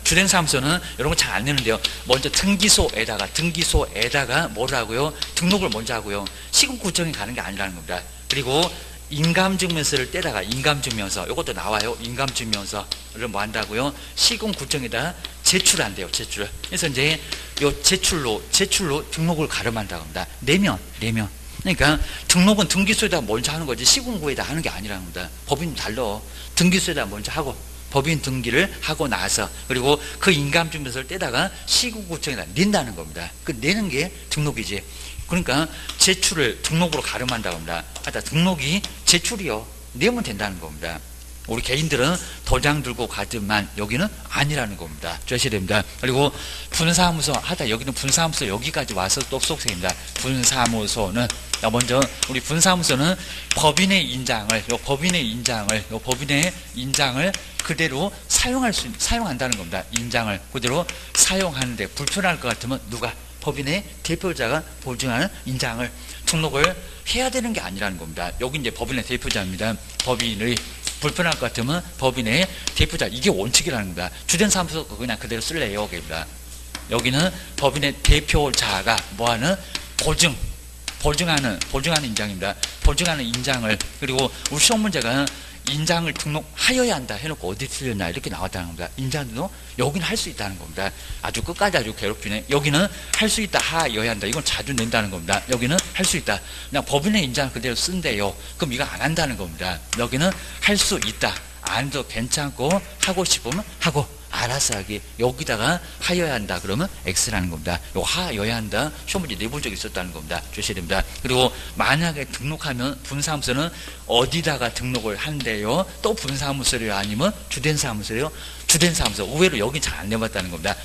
주된 사무소는 이런 거 잘 안 내는데요. 먼저 등기소에다가 뭐라고요? 등록을 먼저 하고요. 시군구청에 가는 게 아니라는 겁니다. 그리고 인감증명서를 떼다가 인감증명서, 이것도 나와요. 인감증명서를 뭐 한다고요? 시군구청에다 제출한대요. 제출. 그래서 이제 요 제출로 등록을 가름한다고 합니다. 내면. 그러니까 등록은 등기소에다 먼저 하는 거지 시군구에다 하는 게 아니라는 겁니다. 법인 달라. 등기소에다 먼저 하고 법인 등기를 하고 나서, 그리고 그 인감증명서를 떼다가 시군구청에다 낸다는 겁니다. 그 내는 게 등록이지. 그러니까 등록으로 가름한다고 합니다. 하여튼 등록이 제출이요. 내면 된다는 겁니다. 우리 개인들은 도장 들고 가지만 여기는 아니라는 겁니다. 주의하셔야 됩니다. 그리고 분사무소, 여기는 분사무소 여기까지 와서 또 속색입니다. 분사무소는 먼저 우리 분사무소는 법인의 인장을 그대로 사용한다는 겁니다. 인장을 그대로 사용하는데 불편할 것 같으면 누가? 법인의 대표자가 보증하는 인장을 등록을 해야 되는 게 아니라는 겁니다. 여기 이제 법인의 대표자입니다. 법인의 불편할 것 같으면 법인의 대표자, 이게 원칙이라는 겁니다. 주된 사무소 그냥 그대로 쓸래요. 여기입니다. 여기는 법인의 대표자가 뭐하는? 보증하는 인장입니다. 보증하는 인장을, 그리고 우리 시험 문제가 인장을 등록하여야 한다 해놓고 어디 틀렸나 이렇게 나왔다는 겁니다. 인장 등록 여기는 할 수 있다는 겁니다. 아주 끝까지 아주 괴롭히네. 여기는 할 수 있다 하여야 한다. 이건 자주 낸다는 겁니다. 여기는 할 수 있다. 그냥 법인의 인장 그대로 쓴대요. 그럼 이거 안 한다는 겁니다. 여기는 할 수 있다. 안 해도 괜찮고 하고 싶으면 하고 알아서 하기. 여기다가 하여야 한다 그러면 X라는 겁니다. 요 하여야 한다 시험 문제 내본 적이 있었다는 겁니다. 주셔야 됩니다. 그리고 만약에 등록하면 분사무소는 어디다가 등록을 한대요? 또 분사무소래요? 아니면 주된 사무소래요? 주된 사무소. 의외로 여기 잘 안 내봤다는 겁니다.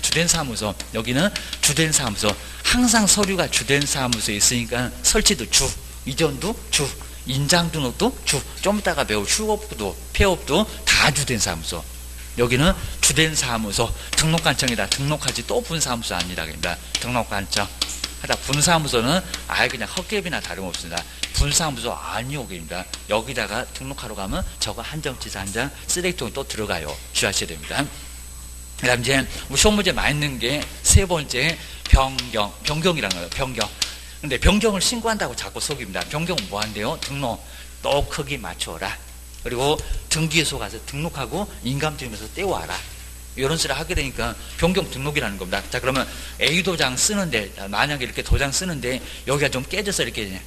주된 사무소. 여기는 주된 사무소. 항상 서류가 주된 사무소에 있으니까 설치도 주, 이전도 주, 인장 등록도 주, 좀 이따가 배울 휴업도 폐업도 다 주된 사무소. 여기는 주된 사무소, 등록관청이다. 등록하지 또 분사무소 아니다. 등록관청 하다. 분사무소는 아예 그냥 헛개비나 다름없습니다. 분사무소 아니오입니다. 여기다가 등록하러 가면 저거 한정치사 한 장 쓰레기통에 또 들어가요. 주의하셔야 됩니다. 그 다음 이제 시험 문제 많이 있는 게 세 번째 변경이라는 거예요. 변경. 근데 변경을 신고한다고 자꾸 속입니다. 변경은 뭐 한대요? 등록 또 크기 맞춰라. 그리고 등기소 가서 등록하고 인감증에서 떼와라. 이런 소리를 하게 되니까 변경 등록이라는 겁니다. 자, 그러면 A 도장 쓰는데, 만약에 이렇게 도장 쓰는데 여기가 좀 깨져서 이렇게,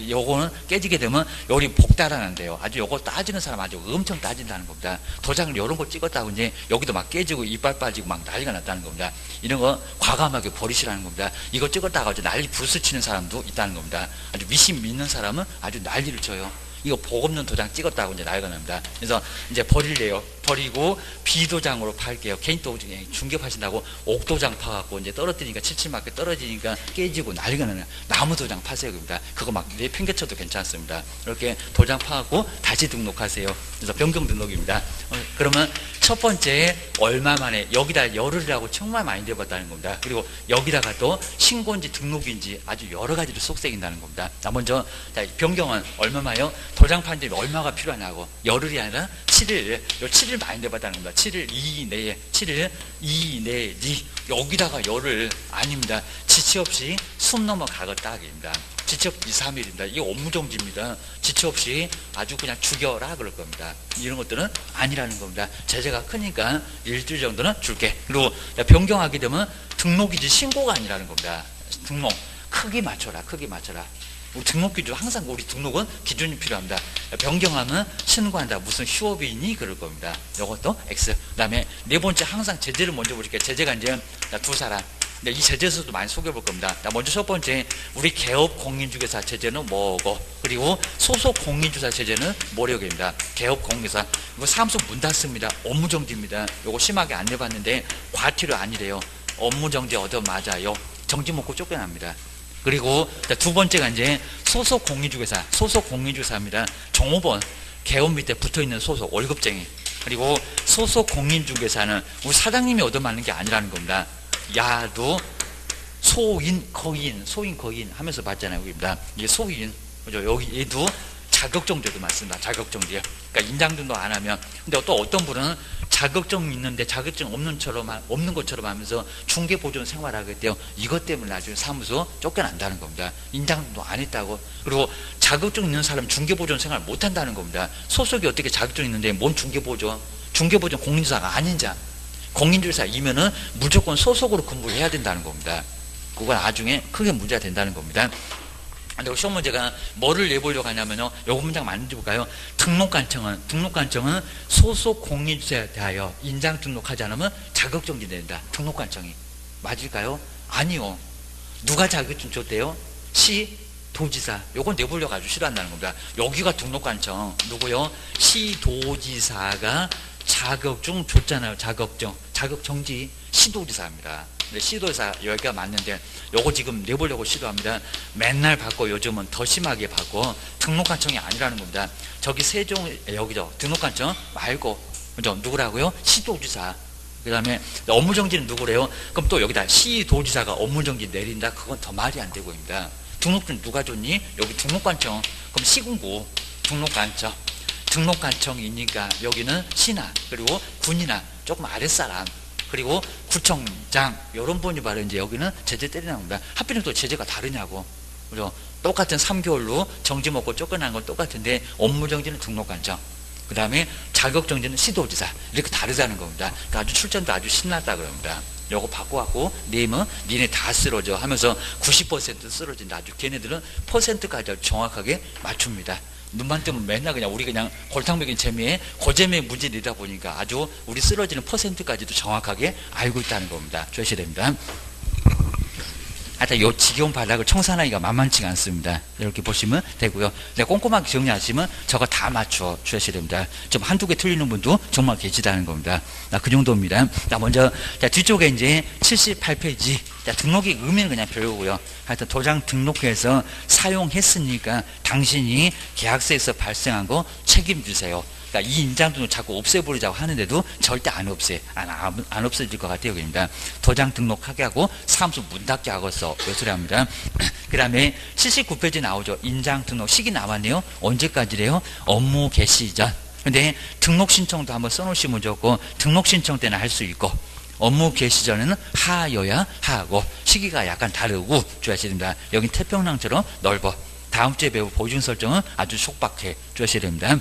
요거는 깨지게 되면 여기 복달아난대요. 아주 요거 따지는 사람 아주 엄청 따진다는 겁니다. 도장을 이런 거 찍었다고 이제 여기도 막 깨지고 이빨 빠지고 막 난리가 났다는 겁니다. 이런 거 과감하게 버리시라는 겁니다. 이거 찍었다가 아주 난리 부스치는 사람도 있다는 겁니다. 아주 미신 믿는 사람은 아주 난리를 쳐요. 이거 복 없는 도장 찍었다고 이제 난리가 납니다. 그래서 이제 버릴래요. 버리고 비도장으로 팔게요. 개인 도장에 중개파신다고 옥도장 파갖고 이제 떨어뜨리니까 칠칠맞게 떨어지니까 깨지고 난리가 나요. 나무 도장 파세요. 그럽니다. 그거 막 내팽개쳐도 괜찮습니다. 이렇게 도장 파갖고 다시 등록하세요. 그래서 변경 등록입니다. 그러면 첫 번째 얼마 만에 여기다 열흘이라고 정말 많이 내봤다는 겁니다. 그리고 여기다가 또 신고인지 등록인지 아주 여러 가지로 속색인다는 겁니다. 자, 먼저 변경은 얼마만요? 도장 판 지 얼마가 필요하냐고. 열흘이 아니라 7일. 요 7일 많이 내봤다는 겁니다. 7일 이내에 7일 이내지. 여기다가 열흘 아닙니다. 지체 없이 숨 넘어가겠다 하기입니다. 지체 없이 2, 3일입니다. 이게 업무정지입니다. 지체 없이 아주 그냥 죽여라 그럴 겁니다. 이런 것들은 아니라는 겁니다. 제재가 크니까 일주일 정도는 줄게. 그리고 변경하게 되면 등록이지 신고가 아니라는 겁니다. 등록 크기 맞춰라. 크기 맞춰라. 우리 등록 기준 항상 우리 등록은 기준이 필요합니다. 변경하면 신고한다. 무슨 휴업이 있니? 그럴 겁니다. 이것도 X. 그 다음에 네 번째 항상 제재를 먼저 보실게요. 제재가 이제 두 사람. 이 제재에서도 많이 소개해 볼 겁니다. 먼저 첫 번째 우리 개업 공인중개사 제재는 뭐고, 그리고 소속 공인주사 제재는 뭐려입니다. 개업 공인주사 이거 사무소 문 닫습니다. 업무정지입니다. 이거 심하게 안 내봤는데 과태료 아니래요. 업무정지 얻어 맞아요. 정지 먹고 쫓겨납니다. 그리고 두 번째가 이제 소속 공인중개사, 소속 공인중개사입니다. 종업원 개업 밑에 붙어있는 소속 월급쟁이. 그리고 소속 공인중개사는 우리 사장님이 얻어맞는 게 아니라는 겁니다. 야도 소인 거인 하면서 봤잖아요. 여기입니다. 이게 소인, 그죠? 여기 얘도 자격정지도 맞습니다. 자격정지. 그러니까 인장등록 안 하면. 근데 또 어떤 분은 자격증 있는데 자격증 없는 것처럼 하면서 중개보존 생활하겠대요. 이것 때문에 나중에 사무소 쫓겨난다는 겁니다. 인장등록 안 했다고. 그리고 자격증 있는 사람 중개보존 생활 못 한다는 겁니다. 소속이 어떻게 자격증 있는데 뭔 중개보존? 중개보존 공인주사가 아닌 자. 공인중개사이면은 무조건 소속으로 근무를 해야 된다는 겁니다. 그건 나중에 크게 문제가 된다는 겁니다. 근데 시험 문제가 뭐를 내보려고 하냐면요. 요거 문장 만들어 볼까요? 등록관청은 소속 공인주사에 대하여 인장 등록하지 않으면 자격정지 된다. 등록관청이. 맞을까요? 아니요. 누가 자격증 줬대요? 시도지사. 요건 내보려고 아주 싫어한다는 겁니다. 여기가 등록관청. 누구요? 시도지사가 자격증 줬잖아요. 자격정지 시도지사입니다. 근데 시도지사 여기가 맞는데 요거 지금 내보려고 시도합니다. 맨날 받고 요즘은 더 심하게 받고 등록관청이 아니라는 겁니다. 저기 세종 여기죠. 등록관청 말고 그죠? 누구라고요? 시도지사. 그 다음에 업무정지는 누구래요? 그럼 또 여기다 시도지사가 업무정지 내린다? 그건 더 말이 안 되고입니다. 등록증 누가 줬니? 여기 등록관청. 그럼 시군구 등록관청. 등록관청이니까 여기는 시나 그리고 군이나 조금 아랫사람 그리고 구청장 이런 분이 바로 이제 여기는 제재 때리는 겁니다. 하필이면 또 제재가 다르냐고. 그죠? 똑같은 3개월로 정지 먹고 쫓겨난 건 똑같은데 업무정지는 등록관청. 그 다음에 자격정지는 시도지사. 이렇게 다르다는 겁니다. 그러니까 아주 출전도 아주 신났다 그럽니다. 요거 바꿔갖고 네임은 니네 다 쓰러져 하면서 90% 쓰러진다. 아주 걔네들은 퍼센트까지 정확하게 맞춥니다. 눈만 뜨면 맨날 그냥 우리 그냥 골탕 먹인 재미에 고재미의 문제이다 보니까 아주 우리 쓰러지는 퍼센트까지도 정확하게 알고 있다는 겁니다. 주셔야 됩니다. 하여튼 요 지겨운 바닥을 청산하기가 만만치가 않습니다. 이렇게 보시면 되고요. 꼼꼼하게 정리하시면 저거 다 맞춰 주셔야 됩니다. 좀 한두 개 틀리는 분도 정말 계시다는 겁니다. 그 정도입니다. 먼저 뒤쪽에 이제 78페이지 등록이 의미는 그냥 별로고요. 하여튼 도장 등록해서 사용했으니까 당신이 계약서에서 발생한 거 책임지세요. 그러니까 이 인장등록 자꾸 없애버리자고 하는데도 절대 안 없어질 것 같아요. 그러니까 도장 등록하게 하고 사무소 문 닫게 하고서 요 소리 합니다. 그 다음에 79페이지 나오죠. 인장 등록 시기 나왔네요. 언제까지래요? 업무 개시 전. 근데 등록 신청도 한번 써놓으시면 좋고 등록 신청 때는 할 수 있고 업무 개시 전에는 하여야 하고 시기가 약간 다르고 주셔야 됩니다. 여긴 태평양처럼 넓어. 다음 주에 배울 보증 설정은 아주 촉박해 주셔야 됩니다.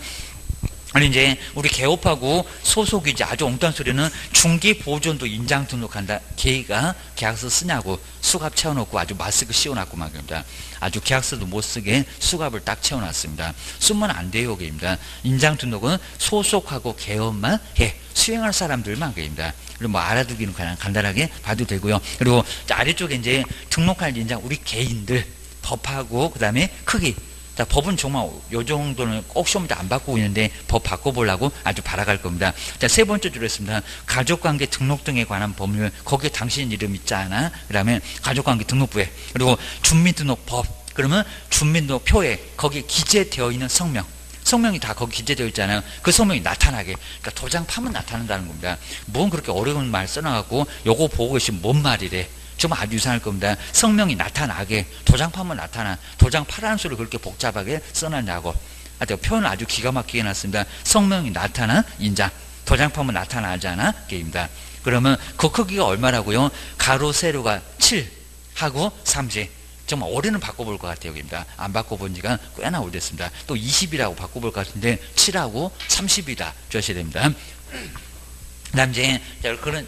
아니 이제 우리 개업하고 소속이지 아주 엉뚱한 소리는 중기 보존도 인장 등록한다. 걔가 계약서 쓰냐고 수갑 채워놓고 아주 마스크 씌워놨고 말입니다. 아주 계약서도 못 쓰게 수갑을 딱 채워놨습니다. 쓰면 안 돼요. 그입니다. 인장 등록은 소속하고 개업만 해. 수행할 사람들만 그입니다. 그리고 뭐 알아두기는 그냥 간단하게 봐도 되고요. 그리고 아래쪽에 이제 등록할 인장 우리 개인들 법하고 그 다음에 크기. 자, 법은 정말 요 정도는 꼭 시험도 안 바꾸고 있는데 법 바꿔보려고 아주 바라갈 겁니다. 자, 세 번째 줄에 있습니다. 가족관계 등록 등에 관한 법률 거기에 당신 이름 있잖아. 그 다음에 가족관계 등록부에 그리고 주민등록법 그러면 주민등록표에 거기에 기재되어 있는 성명이 다 거기 기재되어 있잖아요. 그 성명이 나타나게. 그러니까 도장 파면 나타난다는 겁니다. 뭔 그렇게 어려운 말 써놔갖고 요거 보고 계시면 뭔 말이래. 정말 아주 이상할 겁니다. 성명이 나타나게 도장 파면 나타나. 도장 파라는 소리를 그렇게 복잡하게 써놨냐고. 표현을 아주 기가 막히게 해놨습니다. 성명이 나타나 인장. 도장 파면 나타나잖아. 게임이다. 그러면 그 크기가 얼마라고요? 가로 세로가 7하고 30. 정말 올해는 바꿔볼 것 같아요. 입니다. 안 바꿔본 지가 꽤나 오래됐습니다. 또 20이라고 바꿔볼 것 같은데 7하고 30이다. 주셔야 됩니다. 그 다음 이제 그런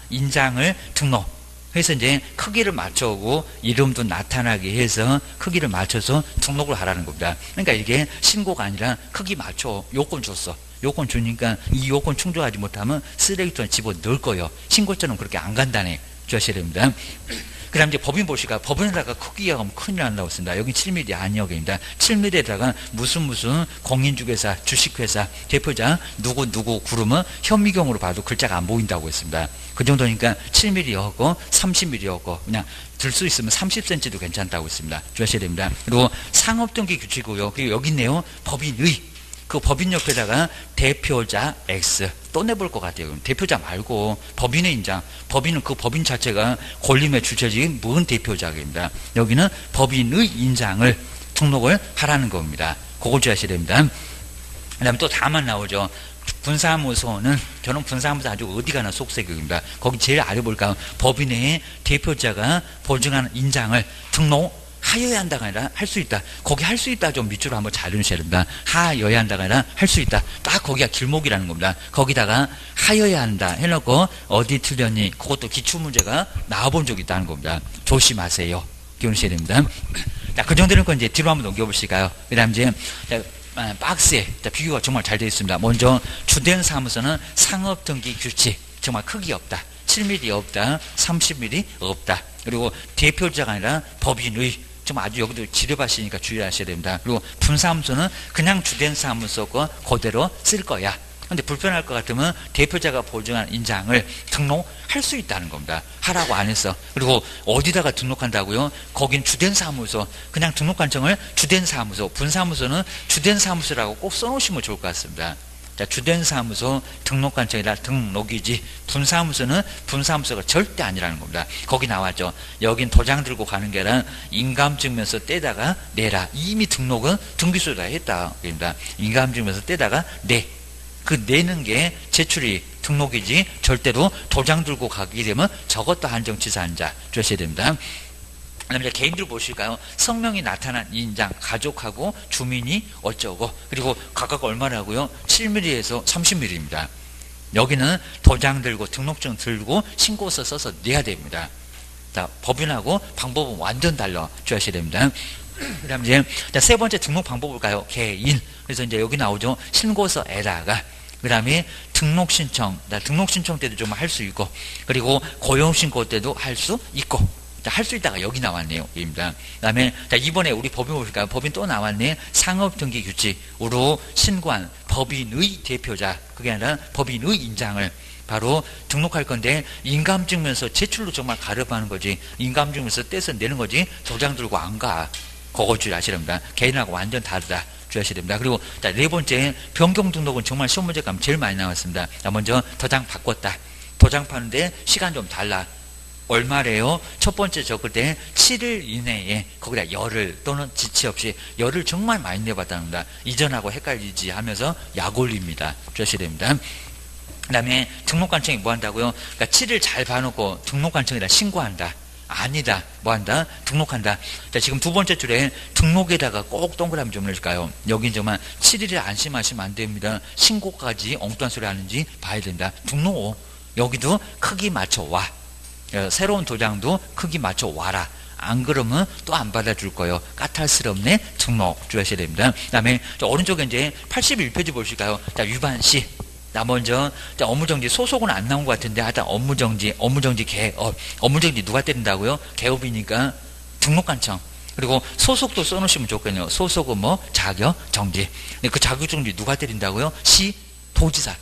인장을 등록. 그래서 이제 크기를 맞춰오고 이름도 나타나게 해서 크기를 맞춰서 등록을 하라는 겁니다. 그러니까 이게 신고가 아니라 크기 맞춰 요건 줬어. 요건 주니까 이 요건 충족하지 못하면 쓰레기통에 집어 넣을 거예요. 신고처럼 그렇게 안 간다네. 주셔야 됩니다. 그 다음 이제 법인 보시까 법인에다가 크기가 가면 큰일 난다고 씁니다. 여기 7mm 아니역입니다. 7mm에다가 무슨 공인중개사, 주식회사, 대표자 누구 구르면 현미경으로 봐도 글자가 안 보인다고 했습니다. 그 정도니까 7mm였고 30mm였고 그냥 들 수 있으면 30cm도 괜찮다고 했습니다. 주셔야 됩니다. 그리고 상업등기 규칙이고요. 그리고 여기 있네요. 법인의 그 법인 옆에다가 대표자 X 또 내볼 것 같아요. 대표자 말고 법인의 인장. 법인은 그 법인 자체가 권리의 주체적인 무슨 대표자입니다. 여기는 법인의 인장을 등록을 하라는 겁니다. 그걸 주셔야 됩니다. 그 다음에 또 다만 나오죠. 분사무소는 저는 분사무소 아주 어디 가나 속색입니다. 거기 제일 아래 볼까 법인의 대표자가 보증하는 인장을 등록 하여야 한다가 아니라 할 수 있다. 거기 할 수 있다 좀 밑줄로 한번 잘 넣으셔야 됩니다. 하여야 한다가 아니라 할 수 있다. 딱 거기가 길목이라는 겁니다. 거기다가 하여야 한다 해놓고 어디 틀렸니? 그것도 기출문제가 나와본 적이 있다는 겁니다. 조심하세요. 기억하셔야 됩니다. 자, 그 정도는 이제 뒤로 한번 넘겨보실까요? 그 다음 이제 박스에 비교가 정말 잘 되어 있습니다. 먼저 주된 사무소는 상업등기 규칙 정말 크기 없다. 7mm 없다. 30mm 없다. 그리고 대표자가 아니라 법인의 좀 아주 여기도 지뢰밭이니까 주의하셔야 됩니다. 그리고 분사무소는 그냥 주된 사무소고 그대로 쓸 거야. 근데 불편할 것 같으면 대표자가 보증한 인장을 등록할 수 있다는 겁니다. 하라고 안 했어. 그리고 어디다가 등록한다고요? 거긴 주된 사무소. 그냥 등록관청을 주된 사무소. 분사무소는 주된 사무소라고 꼭 써놓으시면 좋을 것 같습니다. 자, 주된 사무소 등록관청이라 등록이지 분사무소는 분사무소가 절대 아니라는 겁니다. 거기 나왔죠. 여긴 도장 들고 가는 게 아니라 인감증명서 떼다가 내라. 이미 등록은 등기소에다 했다. 그럽니다. 인감증명서 떼다가 내. 그 내는 게 제출이 등록이지 절대로 도장 들고 가게 되면 저것도 한정치사한 자 주셔야 됩니다. 그다음에 개인들 보실까요? 성명이 나타난 인장, 가족하고 주민이 어쩌고, 그리고 각각 얼마라고요? 7mm에서 30mm입니다. 여기는 도장 들고 등록증 들고 신고서 써서 내야 됩니다. 자, 법인하고 방법은 완전 달라 주셔야 됩니다. 그 다음 이제 세 번째 등록 방법을 볼까요? 개인. 그래서 이제 여기 나오죠. 신고서에다가, 그 다음에 등록 신청 때도 좀 할 수 있고, 그리고 고용신고 때도 할 수 있고, 할 수 있다가 여기 나왔네요. 입니다. 그 다음에 이번에 우리 법인 볼까요? 법인 또 나왔네. 상업등기규칙으로 신고한 법인의 대표자, 그게 아니라 법인의 인장을 바로 등록할 건데, 인감증명서 제출로 정말 가름하는 거지, 인감증명서 떼서 내는 거지 도장 들고 안 가. 그거 줄 아셔야 됩니다. 개인하고 완전 다르다 주셔야 됩니다. 그리고 네 번째, 변경 등록은 정말 시험 문제 가면 제일 많이 나왔습니다. 먼저 도장 바꿨다. 도장 파는데 시간 좀 달라. 얼마래요? 첫 번째 적을 때 7일 이내에 거기다 열흘 또는 지체 없이, 열흘 정말 많이 내봤답니다. 이전하고 헷갈리지 하면서 약 올립니다. 주셔야 됩니다. 그 다음에 등록관청이 뭐 한다고요? 그러니까 7일 잘 봐놓고 등록관청에다 신고한다. 아니다. 뭐 한다? 등록한다. 자, 지금 두 번째 줄에 등록에다가 꼭 동그라미 좀 넣을까요? 여긴 정말 7일에 안심하시면 안 됩니다. 신고까지 엉뚱한 소리 하는지 봐야 된다. 등록, 여기도 크기 맞춰 와. 새로운 도장도 크기 맞춰 와라. 안 그러면 또 안 받아줄 거예요. 까탈스럽네. 등록 주셔야 됩니다. 그 다음에 오른쪽에 이제 81페이지 보실까요? 자, 위반시. 먼저 업무정지, 소속은 안 나온 것 같은데 하여튼 업무정지 개업. 업무정지 누가 때린다고요? 개업이니까 등록관청. 그리고 소속도 써놓으시면 좋겠네요. 소속은 뭐 자격정지. 근데 그 자격정지 누가 때린다고요? 시도지사.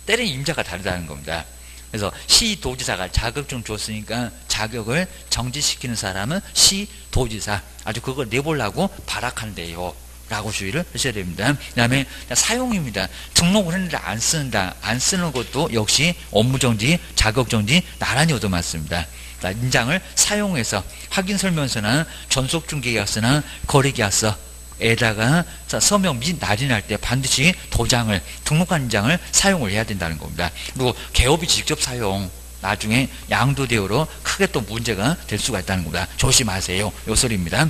때리는 임자가 다르다는 겁니다. 그래서 시도지사가 자격증 줬으니까 자격을 정지시키는 사람은 시도지사. 아주 그걸 내보려고 발악한대요 라고 주의를 하셔야 됩니다. 그 다음에 사용입니다. 등록을 했는데 안 쓴다. 안 쓰는 것도 역시 업무정지, 자격정지 나란히 얻어맞습니다. 인장을 사용해서 확인설명서나 전속중개계약서나 거래계약서에다가 서명 및 날인할 때 반드시 도장을, 등록한 인장을 사용을 해야 된다는 겁니다. 그리고 개업이 직접 사용, 나중에 양도대우로 크게 또 문제가 될 수가 있다는 겁니다. 조심하세요. 요 소리입니다.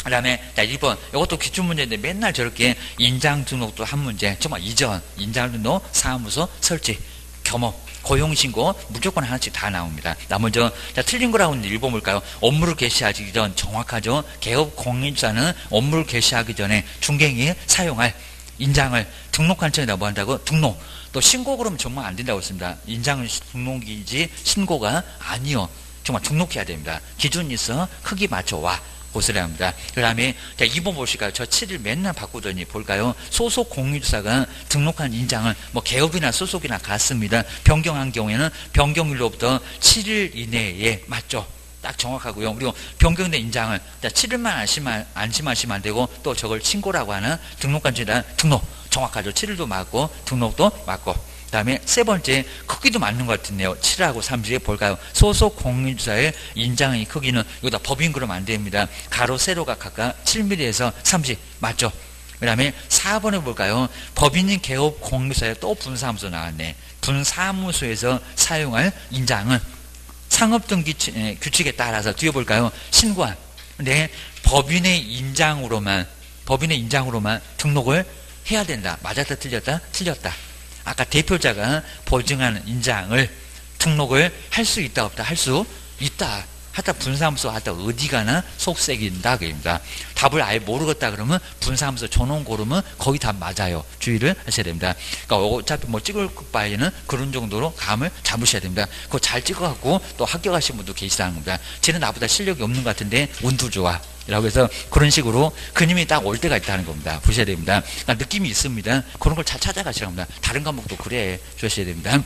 그 다음에 1번, 이것도 기출문제인데 맨날 저렇게 인장 등록도 한 문제, 정말 이전 인장 등록 사무소 설치, 겸업, 고용신고 무조건 하나씩 다 나옵니다. 먼저 틀린 거라고 하는데 1번 볼까요? 업무를 개시하기 전, 정확하죠. 개업 공인사는 업무를 개시하기 전에 중개인이 사용할 인장을 등록관청에다 뭐 한다고? 등록. 또 신고 그러면 정말 안 된다고 했습니다. 인장은 등록이지 신고가 아니요. 정말 등록해야 됩니다. 기준이 있어 크기 맞춰와. 고소를 합니다. 그 다음에 2번 보실까요? 저 7일 맨날 바꾸더니 볼까요? 소속 공인주사가 등록한 인장을 뭐 개업이나 소속이나 같습니다. 변경한 경우에는 변경일로부터 7일 이내에 맞죠? 딱 정확하고요. 그리고 변경된 인장을 7일만 안심하시면 안 되고, 또 저걸 신고라고 하는 등록관청에다 등록 정확하죠. 7일도 맞고 등록도 맞고. 그 다음에 세 번째, 크기도 맞는 것 같은데요. 7하고 30에 볼까요? 소속 공인주사의 인장의 크기는, 여기다 법인 그러면 안 됩니다. 가로 세로가 각각 7mm에서 30 맞죠? 그 다음에 4번에 볼까요? 법인인 개업 공인주사에 또 분사무소 나왔네. 분사무소에서 사용할 인장은 상업등기 규칙에 따라서 뒤에 볼까요? 신고한. 근데 법인의 인장으로만 등록을 해야 된다. 맞았다 틀렸다? 틀렸다. 아까 대표자가 보증하는 인장을 등록을 할 수 있다 없다? 할 수 있다. 하다 분사무소 하다 어디 가나 속색인다 그입니다. 답을 아예 모르겠다 그러면 분사무소 전원 고르면 거의 답 맞아요. 주의를 하셔야 됩니다. 그러니까 어차피 뭐 찍을 바에는 그런 정도로 감을 잡으셔야 됩니다. 그거 잘 찍어갖고 또 합격하신 분도 계시다는 겁니다. 쟤는 나보다 실력이 없는 것 같은데 운도 좋아. 라고 해서 그런 식으로 그님이 딱 올 때가 있다는 겁니다. 보셔야 됩니다. 그러니까 느낌이 있습니다. 그런 걸 잘 찾아가셔야 합니다. 다른 과목도 그래 주셔야 됩니다.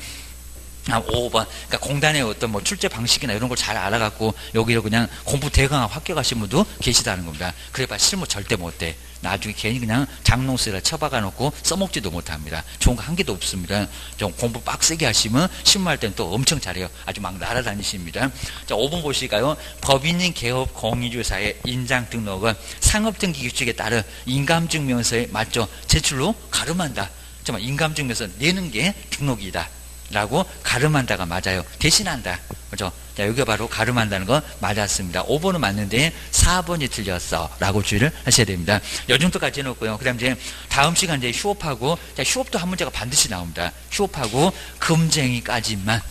5번. 그러니까 공단의 어떤 뭐 출제 방식이나 이런 걸 잘 알아갖고 여기로 그냥 공부 대강하고 합격하신 분도 계시다는 겁니다. 그래봐 실무 절대 못돼. 나중에 괜히 그냥 장롱스에다 처박아 놓고 써먹지도 못합니다. 좋은 거 한 개도 없습니다. 좀 공부 빡세게 하시면 실무할 때는 또 엄청 잘해요. 아주 막 날아다니십니다. 자, 5번 보실까요? 법인인 개업 공인주사의 인장 등록은 상업등기 규칙에 따른 인감증명서에 맞죠? 제출로 가름한다. 정말 인감증명서 내는 게 등록이다. 라고 가름한다가 맞아요. 대신한다. 그죠? 자, 여기가 바로 가름한다는 거 맞았습니다. 5번은 맞는데 4번이 틀렸어. 라고 주의를 하셔야 됩니다. 요 정도까지 해놓고요. 그 다음 이제 다음 시간 이제 휴업하고, 자, 휴업도 한 문제가 반드시 나옵니다. 휴업하고 금쟁이까지만,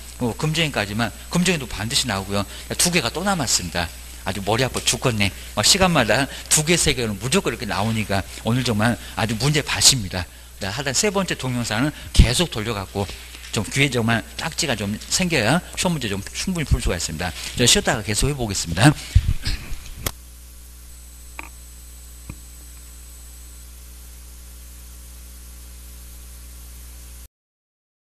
금쟁이도 반드시 나오고요. 자, 2개가 또 남았습니다. 아주 머리 아파 죽겠네. 시간마다 2개, 3개는 무조건 이렇게 나오니까 오늘 정말 아주 문제 받습니다. 하여튼 3번째 동영상은 계속 돌려갖고 좀 귀에 정말 딱지가 좀 생겨야 시험 문제 좀 충분히 풀 수가 있습니다. 저 쉬었다가 계속 해보겠습니다.